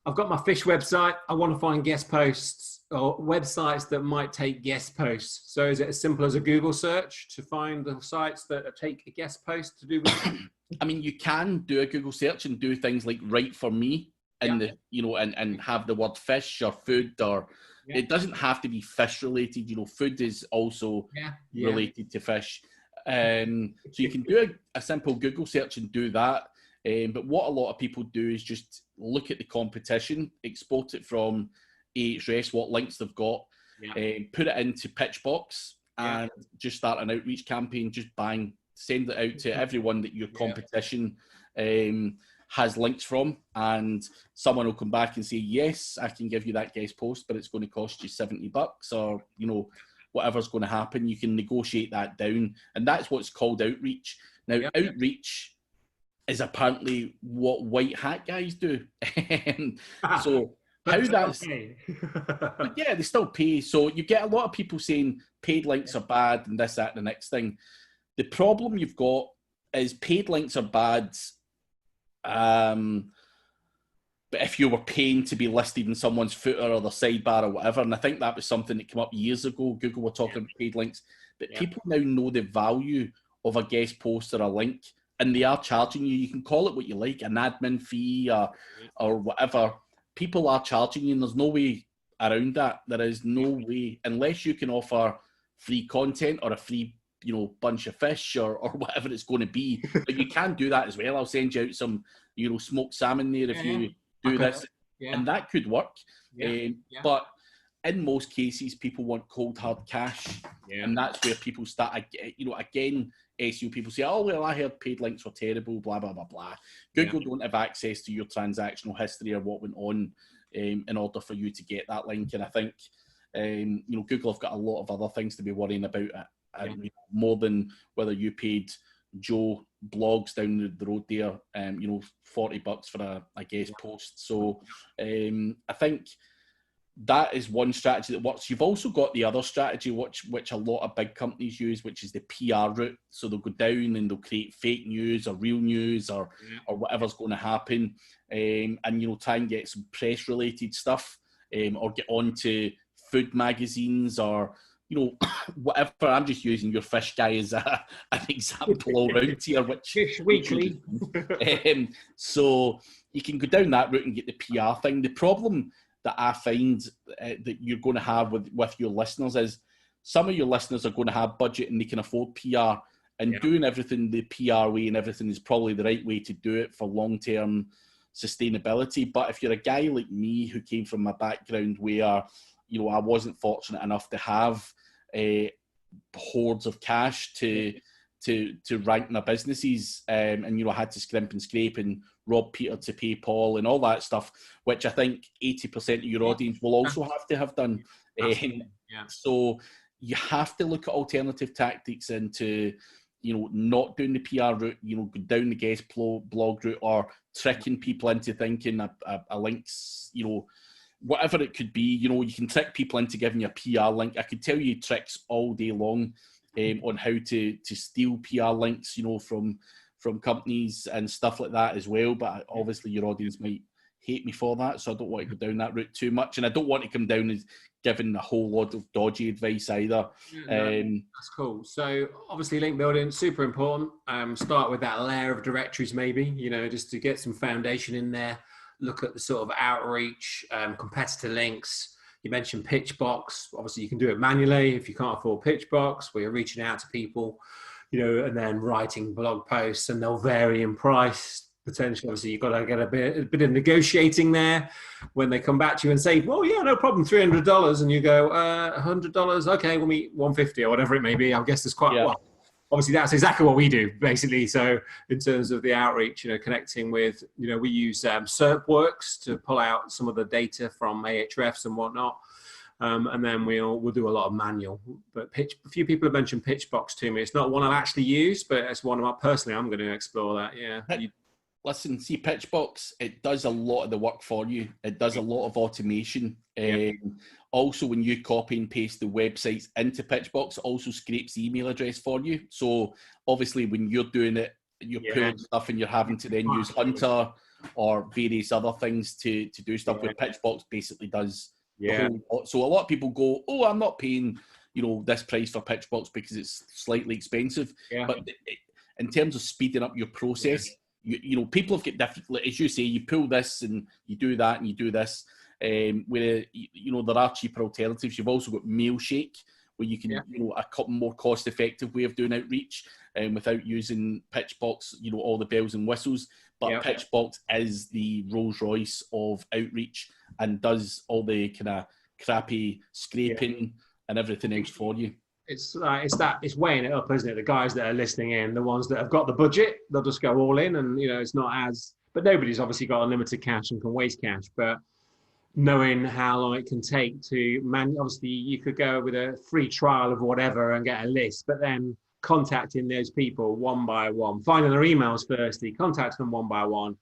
I've got my fish website. I want to find guest posts or websites that might take guest posts. So is it as simple as a Google search to find the sites that take a guest post to do with? I mean, you can do a Google search and do things like right for me and and have the word fish or food, or it doesn't have to be fish related. Food is also related to fish. So you can do a simple Google search and do that. But what a lot of people do is just look at the competition, export it from Ahrefs, what links they've got, put it into Pitchbox, and just start an outreach campaign. Just bang, send it out to everyone that your competition has links from, and someone will come back and say, yes, I can give you that guest post, but it's going to cost you $70, or whatever's going to happen. You can negotiate that down, and that's what's called outreach. Now, outreach is apparently what white hat guys do. So how that's but yeah, they still pay. So you get a lot of people saying paid links are bad and this, that, and the next thing. The problem you've got is paid links are bad. But if you were paying to be listed in someone's footer or the sidebar or whatever, and I think that was something that came up years ago, Google were talking about paid links, but people now know the value of a guest post or a link, and they are charging you. You can call it what you like, an admin fee or whatever. People are charging you, and there's no way around that. There is no way, unless you can offer free content or a free bunch of fish or whatever it's going to be. But you can do that as well. I'll send you out some smoked salmon there if you do this, and that could work. But in most cases, people want cold hard cash, and that's where people start. Again, SEO people say, "Oh well, I heard paid links were terrible." Blah blah blah blah. Google don't have access to your transactional history or what went on in order for you to get that link. And I think Google have got a lot of other things to be worrying about it, more than whether you paid Joe Blogs down the road there, $40 for a guest post. So I think that is one strategy that works. You've also got the other strategy, which a lot of big companies use, which is the PR route. So they'll go down and they'll create fake news or real news or whatever's going to happen, and try and get some press related stuff, or get onto food magazines or whatever. I'm just using your fish guy as an example all around here, which Fish Weekly. So you can go down that route and get the PR thing. The problem that I find that you're going to have with your listeners is some of your listeners are going to have budget and they can afford PR, and doing everything the PR way and everything is probably the right way to do it for long-term sustainability. But if you're a guy like me who came from a background where I wasn't fortunate enough to have hordes of cash to rank my businesses, and I had to scrimp and scrape and rob Peter to pay Paul and all that stuff, which I think 80% of your audience will also have to have done. So you have to look at alternative tactics into not doing the PR route, go down the guest blog route, or tricking people into thinking a link's, whatever it could be. You can trick people into giving you a PR link. I could tell you tricks all day long on how to steal PR links, from companies and stuff like that as well. But obviously your audience might hate me for that, so I don't want to go down that route too much, and I don't want to come down as giving a whole lot of dodgy advice either. No, that's cool. So obviously link building, super important. Start with that layer of directories maybe, just to get some foundation in there. Look at the sort of outreach, competitor links. You mentioned Pitchbox. Obviously you can do it manually if you can't afford Pitchbox, where you're reaching out to people, and then writing blog posts, and they'll vary in price. Potentially, obviously, you've got to get a bit of negotiating there when they come back to you and say, well, yeah, no problem, $300. And you go, $100. Okay, we'll meet $150 or whatever it may be. I guess there's quite, well, obviously that's exactly what we do basically. So in terms of the outreach, connecting with, we use SERPworks to pull out some of the data from Ahrefs and whatnot. And then we'll do a lot of manual. But a few people have mentioned Pitchbox to me. It's not one I've actually used, but it's one personally I'm going to explore that. Yeah. Listen, see, Pitchbox, it does a lot of the work for you. It does a lot of automation. Also, when you copy and paste the websites into Pitchbox, it also scrapes the email address for you. So obviously, when you're doing it, you're pulling stuff and you're having to then use Hunter or various other things to do stuff with Pitchbox. Basically, does the whole lot. So a lot of people go, "Oh, I'm not paying, this price for Pitchbox because it's slightly expensive." But in terms of speeding up your process. People have got different, as you say, you pull this and you do that and you do this. Where, there are cheaper alternatives. You've also got Mailshake, where you can, a more cost-effective way of doing outreach without using Pitchbox, all the bells and whistles. But Pitchbox is the Rolls Royce of outreach and does all the kind of crappy scraping and everything else for you. It's weighing it up, isn't it? The guys that are listening in, the ones that have got the budget, they'll just go all in, and it's not as. But nobody's obviously got unlimited cash and can waste cash. But knowing how long it can take to obviously you could go with a free trial of whatever and get a list, but then contacting those people one by one, finding their emails firstly, contacting them one by one,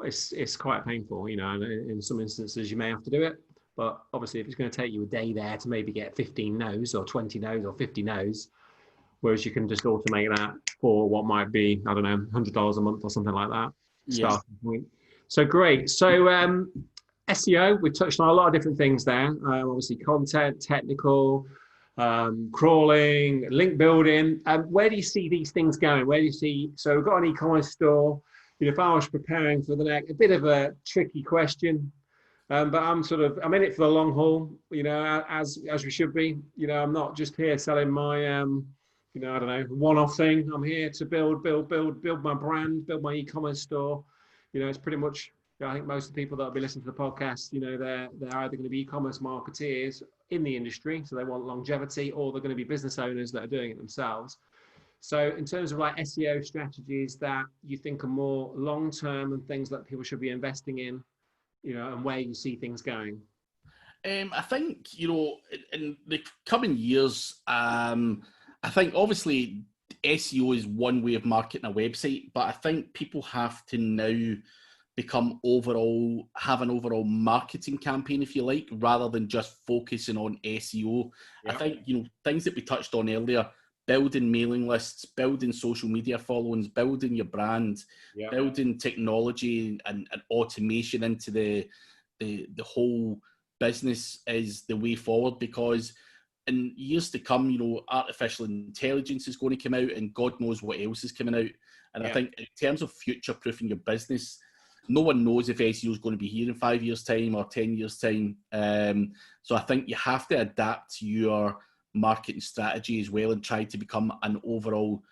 it's quite painful. And in some instances you may have to do it. But obviously, if it's going to take you a day there to maybe get 15 no's or 20 no's or 50 no's, whereas you can just automate that for what might be, I don't know, $100 a month or something like that. Starting point. So great. So SEO, we touched on a lot of different things there. Obviously, content, technical, crawling, link building. Where do you see these things going? Where do you see? So we've got an e-commerce store. If I was preparing for the next, a bit of a tricky question. But I'm in it for the long haul, as we should be. I'm not just here selling my, I don't know, one-off thing. I'm here to build my brand, build my e-commerce store. It's pretty much, I think most of the people that will be listening to the podcast, they're either going to be e-commerce marketeers in the industry, so they want longevity, or they're going to be business owners that are doing it themselves. So in terms of like SEO strategies that you think are more long-term and things that people should be investing in, and where you see things going? I think, in the coming years, I think obviously SEO is one way of marketing a website, but I think people have to now have an overall marketing campaign, if you like, rather than just focusing on SEO. I think, things that we touched on earlier, building mailing lists, building social media followings, building your brand, building technology and automation into the whole business is the way forward, because in years to come, artificial intelligence is going to come out and God knows what else is coming out. And I think in terms of future-proofing your business, no one knows if SEO is going to be here in 5 years' time or 10 years' time. So I think you have to adapt your marketing strategy as well and try to become an overall,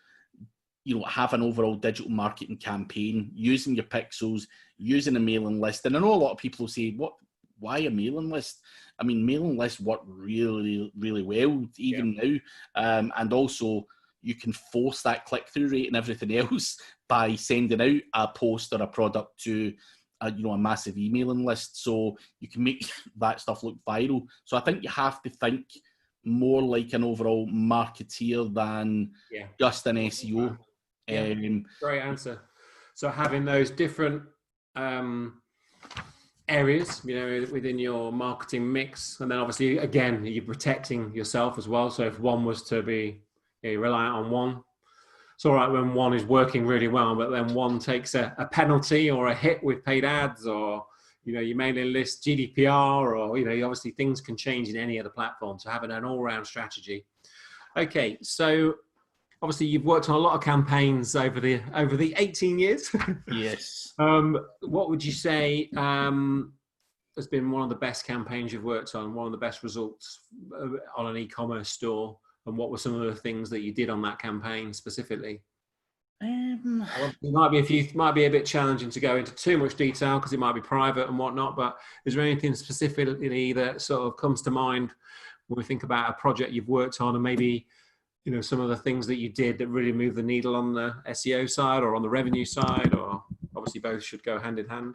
have an overall digital marketing campaign using your pixels, using a mailing list. And I know a lot of people say, why a mailing list? I mean, mailing lists work really, really well even now. And also you can force that click-through rate and everything else by sending out a post or a product to a massive emailing list. So you can make that stuff look viral. So I think you have to think more like an overall marketeer than just an SEO. Great answer. So having those different areas, within your marketing mix, and then obviously again you're protecting yourself as well. So if one was to be reliant on one, it's all right when one is working really well, but then one takes a penalty or a hit with paid ads, or your mailing list, GDPR, or, obviously things can change in any other platform. So having an all-round strategy. Okay, so obviously you've worked on a lot of campaigns over the 18 years. Yes. What would you say has been one of the best campaigns you've worked on, one of the best results on an e-commerce store? And what were some of the things that you did on that campaign specifically? It might be a bit challenging to go into too much detail because it might be private and whatnot, but is there anything specifically that sort of comes to mind when we think about a project you've worked on, and maybe some of the things that you did that really moved the needle on the SEO side or on the revenue side, or obviously both should go hand in hand?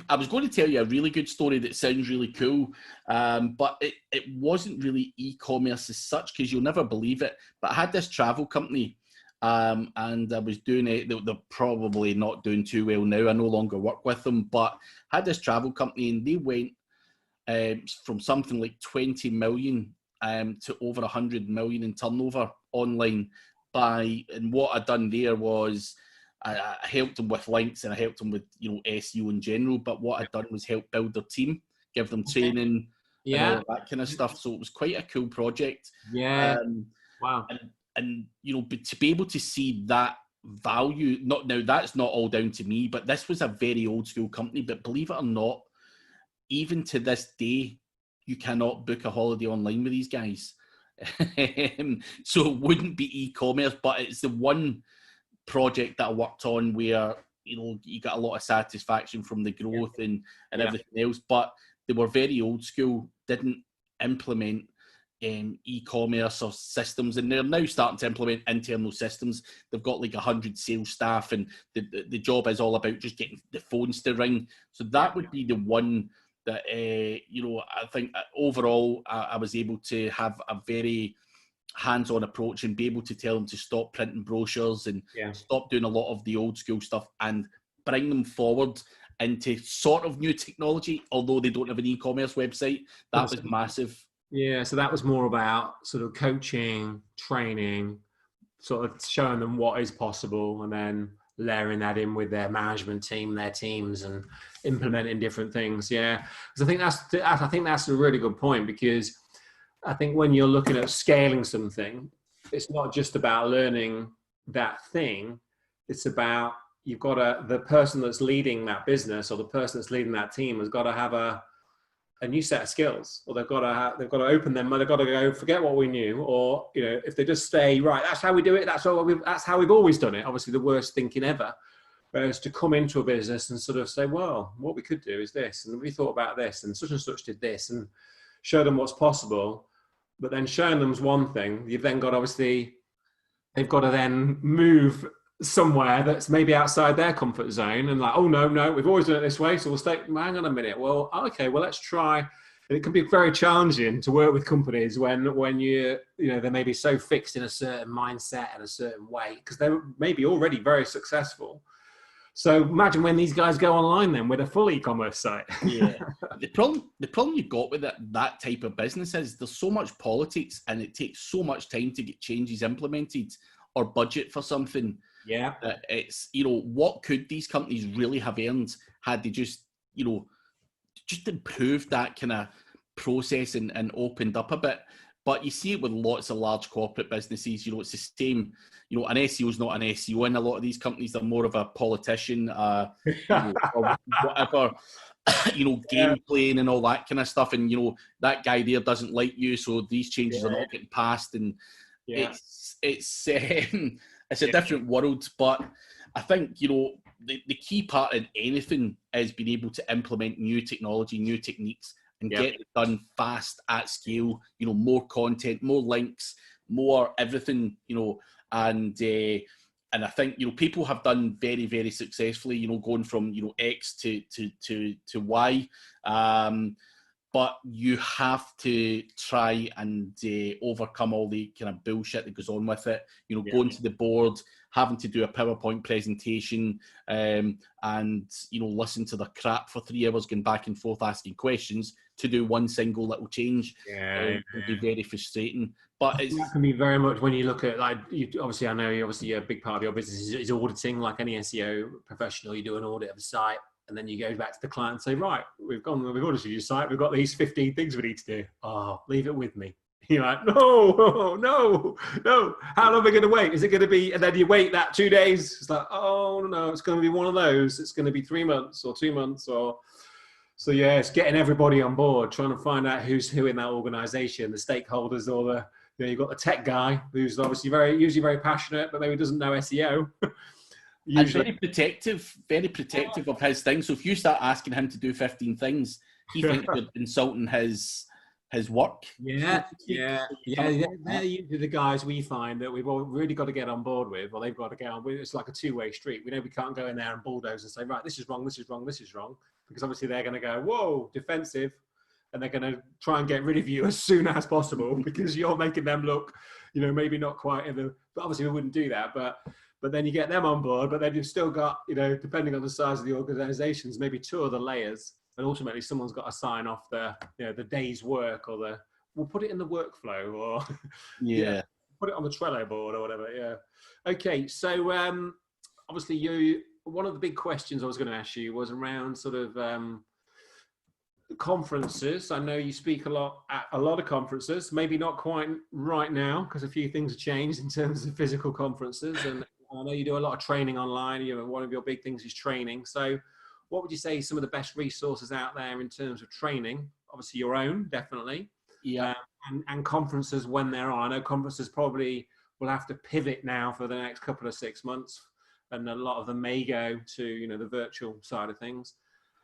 I was going to tell you a really good story that sounds really cool, but it wasn't really e-commerce as such, because you'll never believe it. But I had this travel company, and I was doing it. They're probably not doing too well now. I no longer work with them, but I had this travel company, and they went from something like 20 million to over 100 million in turnover online. And what I'd done there was, I helped them with links, and I helped them with SEO in general. But what I'd done was help build their team, give them training, and all of that kind of stuff. So it was quite a cool project. Yeah. Wow. And but to be able to see that value, that's not all down to me, but this was a very old school company. But believe it or not, even to this day, you cannot book a holiday online with these guys. So it wouldn't be e-commerce, but it's the one project that I worked on where you got a lot of satisfaction from the growth and everything else. But they were very old school, didn't implement e-commerce or systems, and they're now starting to implement internal systems. They've got like 100 sales staff, and the job is all about just getting the phones to ring. So that would be the one that I think overall I was able to have a very hands-on approach and be able to tell them to stop printing brochures and stop doing a lot of the old school stuff and bring them forward into sort of new technology, although they don't have an e-commerce website. That was massive. Yeah, so that was more about sort of coaching, training, sort of showing them what is possible, and then layering that in with their management team, their teams, and implementing different things. Yeah, because I think that's a really good point, because I think when you're looking at scaling something, it's not just about learning that thing. It's about the person that's leading that business, or the person that's leading that team, has got to have a new set of skills, or they've got to open them. They've got to go, forget what we knew, or if they just stay, right, that's how we do it. That's how we've always done it. Obviously, the worst thinking ever. Whereas to come into a business and sort of say, well, what we could do is this, and we thought about this, and such did this, and show them what's possible. But then showing them's one thing. You've then got, obviously, they've got to then move somewhere that's maybe outside their comfort zone, and like, oh no, we've always done it this way, so we'll stay. Hang on a minute. Well, okay, well, let's try. And it can be very challenging to work with companies when they may be so fixed in a certain mindset and a certain way, because they're maybe already very successful. So imagine when these guys go online then with a full e-commerce site. Yeah. The problem you've got with that type of business is there's so much politics, and it takes so much time to get changes implemented or budget for something. Yeah. It's, what could these companies really have earned had they just improved that kind of process and opened up a bit. But you see it with lots of large corporate businesses. It's the same. An SEO is not an SEO in a lot of these companies. They're more of a politician, or whatever, game playing and all that kind of stuff. And, that guy there doesn't like you, so these changes are not getting passed. And it's a different world. But I think, the key part in anything is being able to implement new technology, new techniques, and get it done fast at scale. More content, more links, more everything. And I think people have done very, very successfully. Going from X to Y. But you have to try and overcome all the kind of bullshit that goes on with it. Going to the board, having to do a PowerPoint presentation, and listen to the crap for 3 hours, going back and forth asking questions to do one single little change. It can be very frustrating. But that can be very much when you look at, like, obviously a big part of your business is auditing. Like any SEO professional, you do an audit of the site. And then you go back to the client and say, right, we've ordered your site. We've got these 15 things we need to do. Oh, leave it with me. You're like, no. How long are we going to wait? Is it going to be, and then you wait that 2 days. It's like, oh, no, it's going to be one of those. It's going to be 3 months or 2 months or, so yeah, it's getting everybody on board, trying to find out who's who in that organization, the stakeholders or the, you've got the tech guy who's obviously usually very passionate, but maybe doesn't know SEO. Usually. And very protective of his thing. So if you start asking him to do 15 things, he thinks you're insulting his work. Yeah. They're usually the guys we find that we've all really got to get on board with, or they've got to get on with. It's like a two-way street. We know we can't go in there and bulldoze and say, right, this is wrong, because obviously they're going to go, whoa, defensive, and they're going to try and get rid of you as soon as possible because you're making them look, maybe not quite in the. But obviously we wouldn't do that, but then you get them on board, but then you've still got, depending on the size of the organizations, maybe 2 other layers. And ultimately someone's got to sign off the day's work, or we'll put it in the workflow, or put it on the Trello board or whatever. Yeah. Okay. So obviously one of the big questions I was going to ask you was around sort of conferences. I know you speak a lot at a lot of conferences, maybe not quite right now because a few things have changed in terms of physical conferences, and I know you do a lot of training online. One of your big things is training. So what would you say some of the best resources out there in terms of training? Obviously your own, definitely. Yeah. And conferences when they're on. I know conferences probably will have to pivot now for the next couple of 6 months, and a lot of them may go to, the virtual side of things.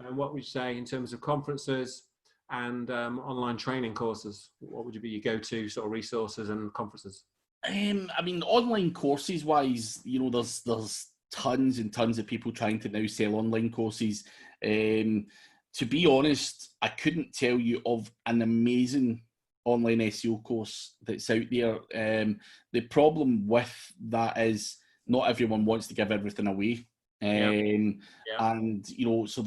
And what would you say in terms of conferences and online training courses? What would you be your go-to sort of resources and conferences? I mean, online courses wise, there's tons and tons of people trying to now sell online courses. To be honest, I couldn't tell you of an amazing online SEO course that's out there. The problem with that is not everyone wants to give everything away. And so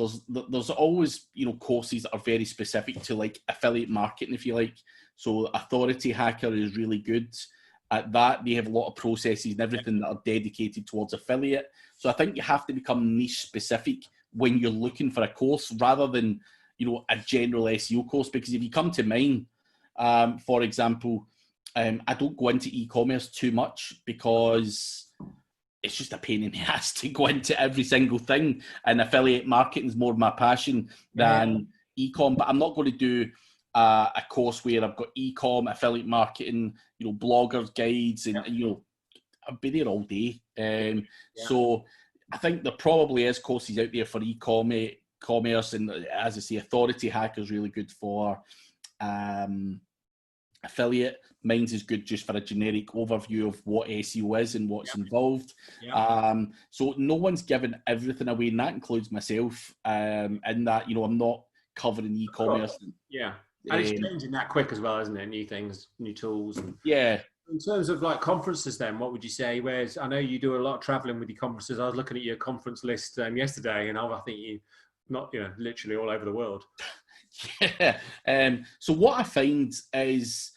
there's always courses that are very specific to like affiliate marketing, if you like. So Authority Hacker is really good at that. They have a lot of processes and everything that are dedicated towards affiliate. So I think you have to become niche specific when you're looking for a course rather than a general SEO course. Because if you come to mine, for example, I don't go into e-commerce too much because it's just a pain in the ass to go into every single thing, and affiliate marketing is more my passion than e-com. But I'm not going to do a course where I've got e-com, affiliate marketing, bloggers guides, and I'll be there all day. So I think there probably is courses out there for e-commerce, and as I say, Authority Hacker is really good for affiliate. Mine's is good just for a generic overview of what SEO is and what's involved. So no one's giving everything away, and that includes myself. In that, I'm not covering e-commerce. And it's changing that quick as well, isn't it? New things, new tools. Yeah. In terms of like conferences then, what would you say? Whereas I know you do a lot of traveling with your conferences. I was looking at your conference list yesterday, and I think you not, literally all over the world. Yeah. So what I find is,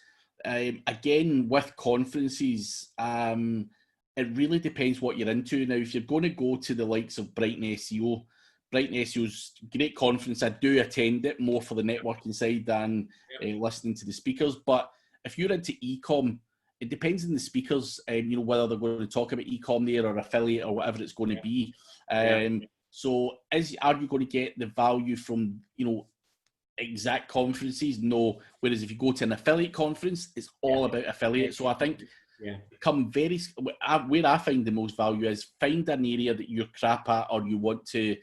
again, with conferences, it really depends what you're into. Now, if you're going to go to the likes of Brighton SEO's great conference. I do attend it more for the networking side than listening to the speakers. But if you're into e-com, it depends on the speakers, whether they're going to talk about e-com there or affiliate or whatever it's going to be. So are you going to get the value from, exact conferences? No. Whereas if you go to an affiliate conference, it's all about affiliate. So I think where I find the most value is find an area that you're crap at or you want to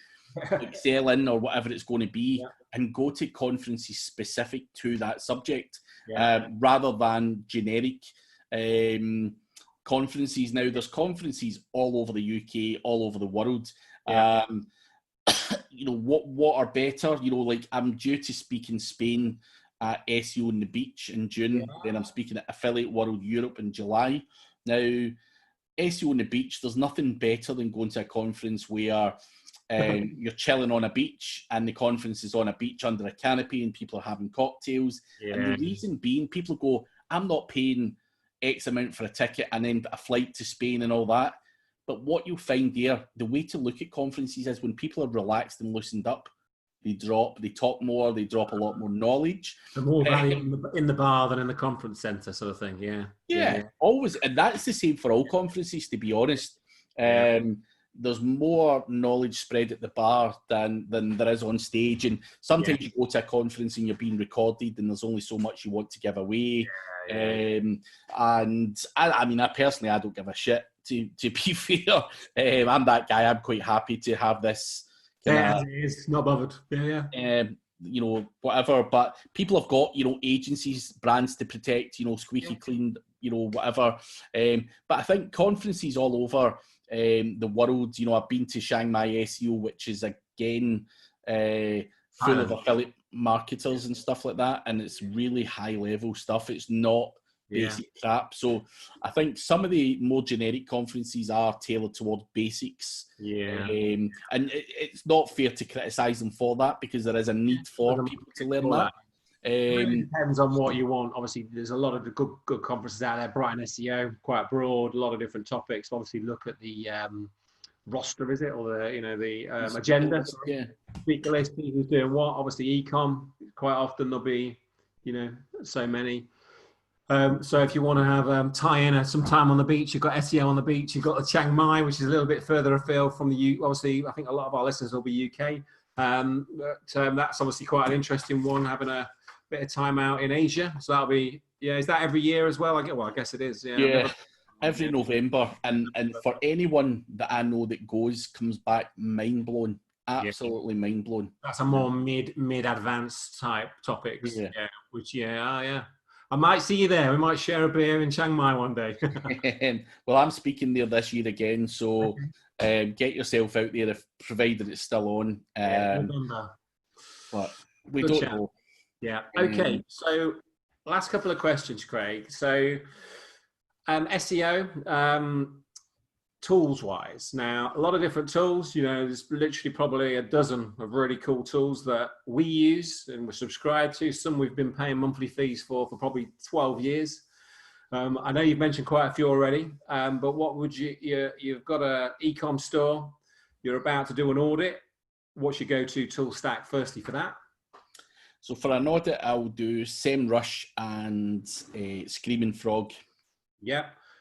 excel in or whatever it's going to be, and go to conferences specific to that subject rather than generic conferences. Now, there's conferences all over the UK, all over the world. What are better? Like I'm due to speak in Spain at SEO on the Beach in June. Then I'm speaking at Affiliate World Europe in July. Now, SEO on the Beach, there's nothing better than going to a conference where you're chilling on a beach and the conference is on a beach under a canopy and people are having cocktails. And the reason being, people go, I'm not paying X amount for a ticket and then a flight to Spain and all that. But what you'll find there, the way to look at conferences is when people are relaxed and loosened up, they talk more, they drop a lot more knowledge. The more value in the bar than in the conference centre, sort of thing. Yeah, always. And that's the same for all conferences, to be honest. There's more knowledge spread at the bar than there is on stage. And sometimes you go to a conference and you're being recorded and there's only so much you want to give away. And I mean, I personally, I don't give a shit, to be fair. I'm that guy. I'm quite happy to have this. It's not bothered. You know, whatever. But people have got, you know, agencies, brands to protect, you know, squeaky clean, you know, whatever. But I think conferences all over the world, you know, I've been to Shanghai SEO, which is again full of affiliate marketers and stuff like that, and it's really high level stuff. It's not basic crap. So I think some of the more generic conferences are tailored toward basics. And it's not fair to criticise them for that, because there is a need for people to learn that. It really depends on what you want. Obviously, there's a lot of the good conferences out there. Brighton SEO, quite broad, a lot of different topics. Obviously, look at the roster, is it, or the agenda? Speaker list, who's doing what? Obviously, ecom. Quite often there'll be, you know, so many. So if you want to have tie in some time on the beach, you've got SEO on the beach. You've got the Chiang Mai, which is a little bit further afield from the Obviously, I think a lot of our listeners will be UK. But that's obviously quite an interesting one, having a bit of time out in Asia. So that'll be, is that every year as well? I guess it is. Every November. And for anyone that I know that comes back mind blown. Absolutely mind blown. That's a more mid advanced type topics. I might see you there. We might share a beer in Chiang Mai one day. Well, I'm speaking there this year again, so get yourself out there, provided it's still on. But we don't know. Okay, so last couple of questions, Craig. So SEO, tools-wise. Now, a lot of different tools. You know, there's literally probably a dozen of really cool tools that we use and we're subscribed to. Some we've been paying monthly fees for probably 12 years. I know you've mentioned quite a few already, but what would you've got an e-com store, you're about to do an audit. What's your go-to tool stack firstly for that? So for an audit, I'll do SEMrush and Screaming Frog.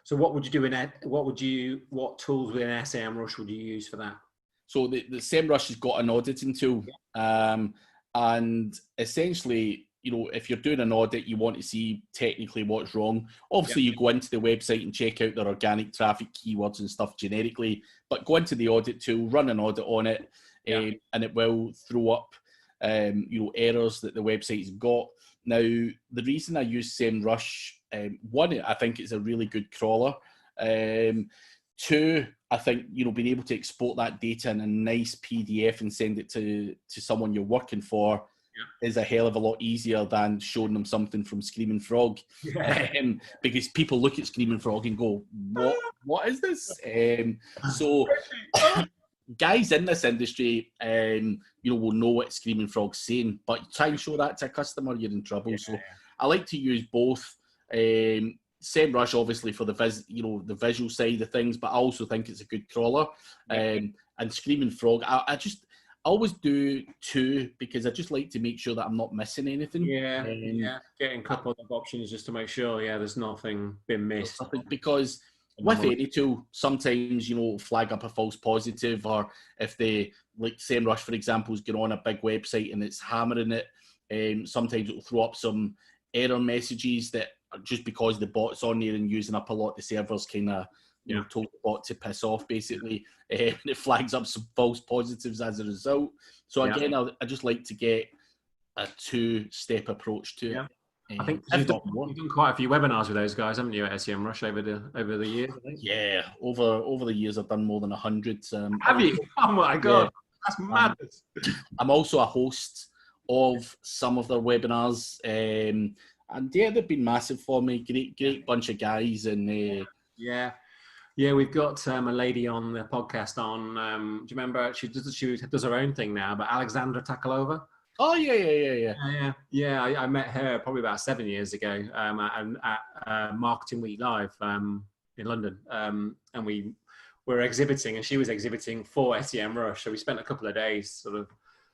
So what would you do what tools within SEMrush would you use for that? So the SEMrush has got an auditing tool. And essentially, you know, if you're doing an audit, you want to see technically what's wrong. Obviously, you go into the website and check out their organic traffic keywords and stuff generically, but go into the audit tool, run an audit on it, and it will throw up you know, errors that the website's got. Now, the reason I use SEMrush, one, I think it's a really good crawler. Two, I think, you know, being able to export that data in a nice PDF and send it to someone you're working for is a hell of a lot easier than showing them something from Screaming Frog. Because people look at Screaming Frog and go, what is this? So guys in this industry, you know, will know what Screaming Frog's saying, but try and show that to a customer, you're in trouble. So I like to use both. SEMrush, obviously, for the visual side of things, but I also think it's a good crawler. And Screaming Frog, I always do two, because I just like to make sure that I'm not missing anything. Getting a couple of options just to make sure, there's nothing been missed. Because with any tool, sometimes, you know, flag up a false positive, or if they, like SEMrush, for example, is going on a big website and it's hammering it, sometimes it'll throw up some error messages that are just because the bot's on there and using up a lot, the servers kind of, you know, told the bot to piss off, basically. And it flags up some false positives as a result. So again, I just like to get a two-step approach to it. I think you've done quite a few webinars with those guys, haven't you, at SEMrush over the years? I think. Yeah, over the years, I've done more than 100. Have you? Oh my God, that's madness. I'm also a host of some of their webinars, and they've been massive for me. Great bunch of guys, and we've got a lady on the podcast on. Do you remember? She does her own thing now, but Alexandra Takalova. Oh yeah. I met her probably about 7 years ago at Marketing Week Live in London, and we we were exhibiting, and she was exhibiting for SEM Rush. So we spent a couple of days sort of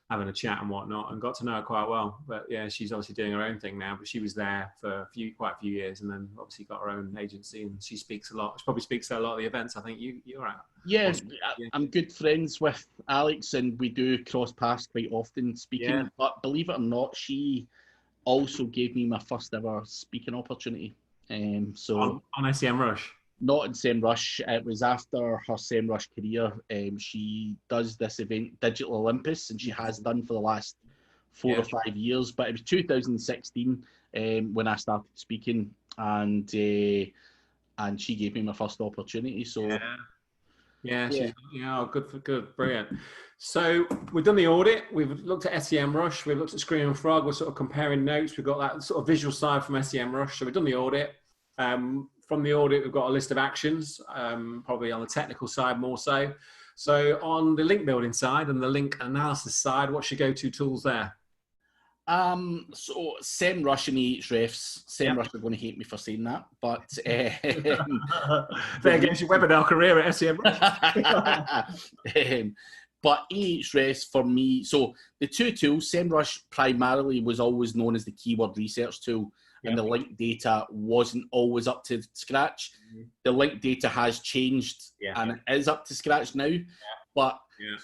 having a chat and whatnot, and got to know her quite well. But yeah, she's obviously doing her own thing now. But she was there for quite a few years, and then obviously got her own agency, and she speaks a lot. She probably speaks at a lot of the events I think you're at. Yeah, I'm good friends with Alex, and we do cross paths quite often speaking. Yeah. But believe it or not, she also gave me my first ever speaking opportunity. So on SEM Rush. Not in SEMrush. It was after her SEMrush career. She does this event, Digital Olympus, and she has done for the last 4 or 5 years. But it was 2016 when I started speaking, and she gave me my first opportunity. So she's good, brilliant. So we've done the audit. We've looked at SEM Rush. We've looked at Screaming Frog. We're sort of comparing notes. We've got that sort of visual side from SEM Rush. So we've done the audit. From the audit, we've got a list of actions, probably on the technical side more so. So on the link building side and the link analysis side, what's your go-to tools there? So SEMrush and Ahrefs. SEMrush are going to hate me for saying that, but there goes your webinar career at SEM. But Ahrefs for me, so the two tools, SEMrush primarily was always known as the keyword research tool, and the link data wasn't always up to scratch. The link data has changed and it is up to scratch now, but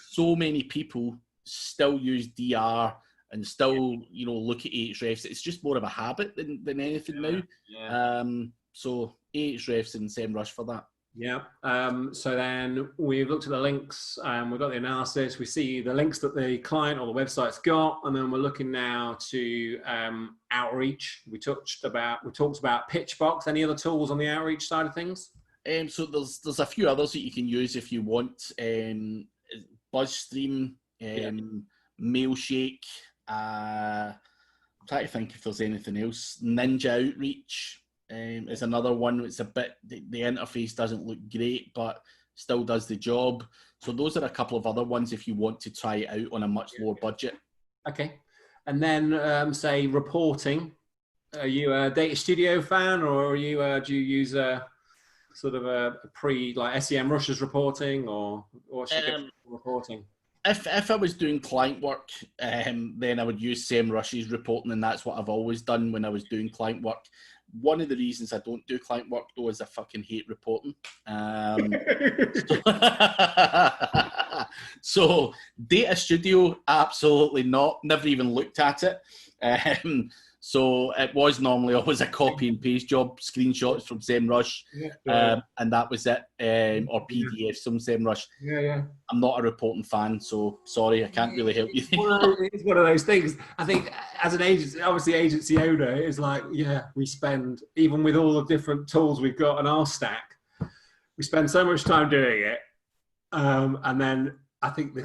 so many people still use DR and still, look at Ahrefs. It's just more of a habit than anything now. So Ahrefs and SEMrush for that. Yeah. So then we've looked at the links, we've got the analysis. We see the links that the client or the website's got, and then we're looking now to outreach. We talked about Pitchbox. Any other tools on the outreach side of things? So there's a few others that you can use if you want. Buzzstream, Mailshake. I'm trying to think if there's anything else. Ninja Outreach is another one. It's a bit, the interface doesn't look great, but still does the job. So those are a couple of other ones if you want to try it out on a much lower budget. Okay. And then say reporting. Are you a Data Studio fan, or are you do you use a sort of a like SEM Rush's reporting, or what's your reporting? If I was doing client work, then I would use SEMrush's reporting, and that's what I've always done when I was doing client work. One of the reasons I don't do client work, though, is I fucking hate reporting. So Data Studio, absolutely not. Never even looked at it. So it was normally always a copy and paste job, screenshots from SEMrush, and that was it, or PDFs from SEMrush. I'm not a reporting fan, so sorry, I can't really help you. It's one of those things. I think as an agency, obviously agency owner, it's like, we spend, even with all the different tools we've got on our stack, we spend so much time doing it. And then I think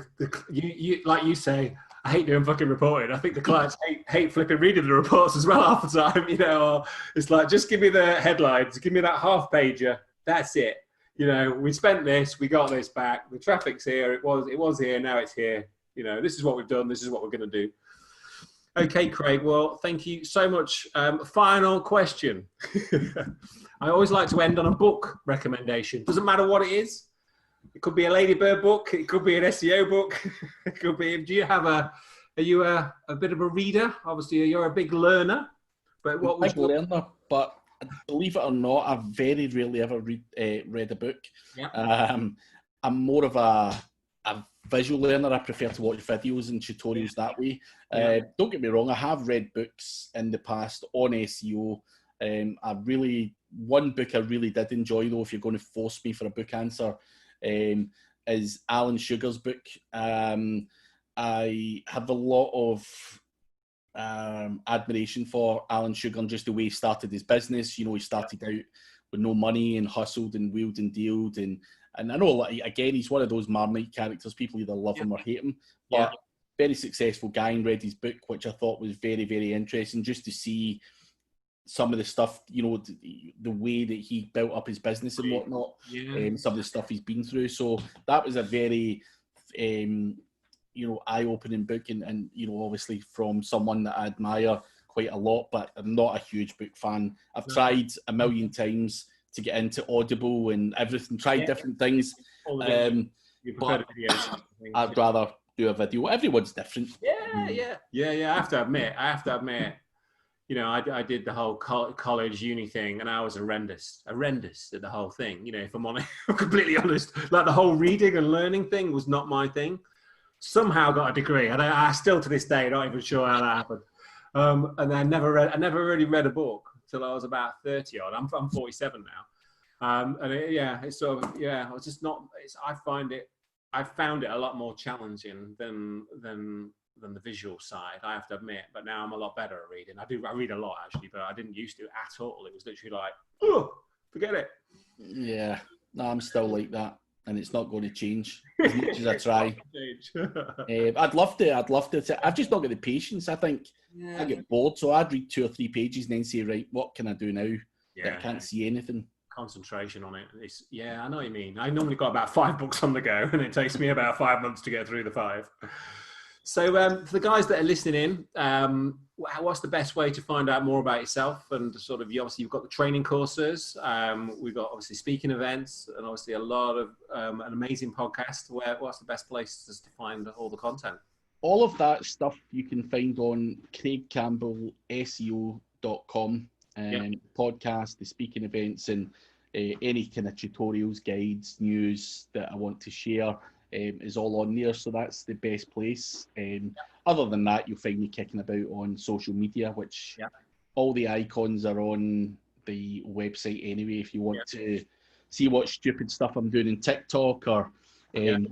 you like you say, I hate doing fucking reporting. I think the clients hate flipping reading the reports as well half the time, or it's like, just give me the headlines, give me that half pager. That's it. We spent this, we got this back. The traffic's here. It was here. Now it's here. This is what we've done. This is what we're going to do. Okay, Craig. Well, thank you so much. Final question. I always like to end on a book recommendation. Doesn't matter what it is. It could be a Ladybird book. It could be an SEO book. It could be. Are you a bit of a reader? Obviously, you're a big learner. But what was your learner? But believe it or not, I've very rarely ever read a book. I'm more of a visual learner. I prefer to watch videos and tutorials that way. Don't get me wrong, I have read books in the past on SEO. One book I really did enjoy, though, if you're going to force me for a book answer, is Alan Sugar's book. I have a lot of admiration for Alan Sugar and just the way he started his business. He started out with no money and hustled and wheeled and dealed, and I know, again, he's one of those Marmite characters. People either love him or hate him, but very successful guy, and read his book, which I thought was very, very interesting, just to see some of the stuff, the way that he built up his business and whatnot, some of the stuff he's been through. So that was a very eye-opening book, and obviously from someone that I admire quite a lot, but I'm not a huge book fan. I've tried a million times to get into Audible and everything, tried different things. All the videos. You prefer But the videos. I'd rather do a video. Everyone's different. Yeah. I have to admit, you know, I did the whole college uni thing, and I was horrendous at the whole thing. You know, if I'm honest, I'm completely honest, like the whole reading and learning thing was not my thing. Somehow got a degree, and I still to this day not even sure how that happened. And I never really read a book till I was about 30 odd. I'm 47 now, and it's sort of I was just not. I found it a lot more challenging than the visual side, I have to admit. But now I'm a lot better at reading. I read a lot actually, but I didn't used to at all. It was literally like, oh, forget it. Yeah, no, I'm still like that, and it's not going to change as much as I try. I'd love to. I've just not got the patience. I think I get bored, so I'd read 2 or 3 pages and then say, right, what can I do now? I can't see anything. Concentration on it. I know what you mean. I normally got about 5 books on the go, and it takes me about 5 months to get through the 5. So for the guys that are listening in, what's the best way to find out more about yourself? And sort of, you've got the training courses, we've got obviously speaking events, and obviously a lot of an amazing podcast. What's the best places to find all the content? All of that stuff you can find on craigcampbellseo.com. Podcast, the speaking events, and any kind of tutorials, guides, news that I want to share is all on there. So that's the best place. Other than that, you'll find me kicking about on social media, which all the icons are on the website anyway. If you want to see what stupid stuff I'm doing in TikTok or crazy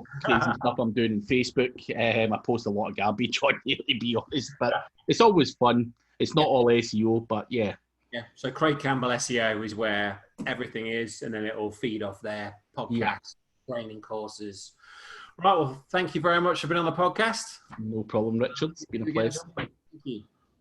stuff I'm doing in Facebook, I post a lot of garbage on here, to be honest, but it's always fun. It's not all SEO, but yeah. Yeah, so Craig Campbell SEO is where everything is, and then it will feed off their podcast, training courses. Right, well, thank you very much for being on the podcast. No problem, Richard. It's been a pleasure. Thank you.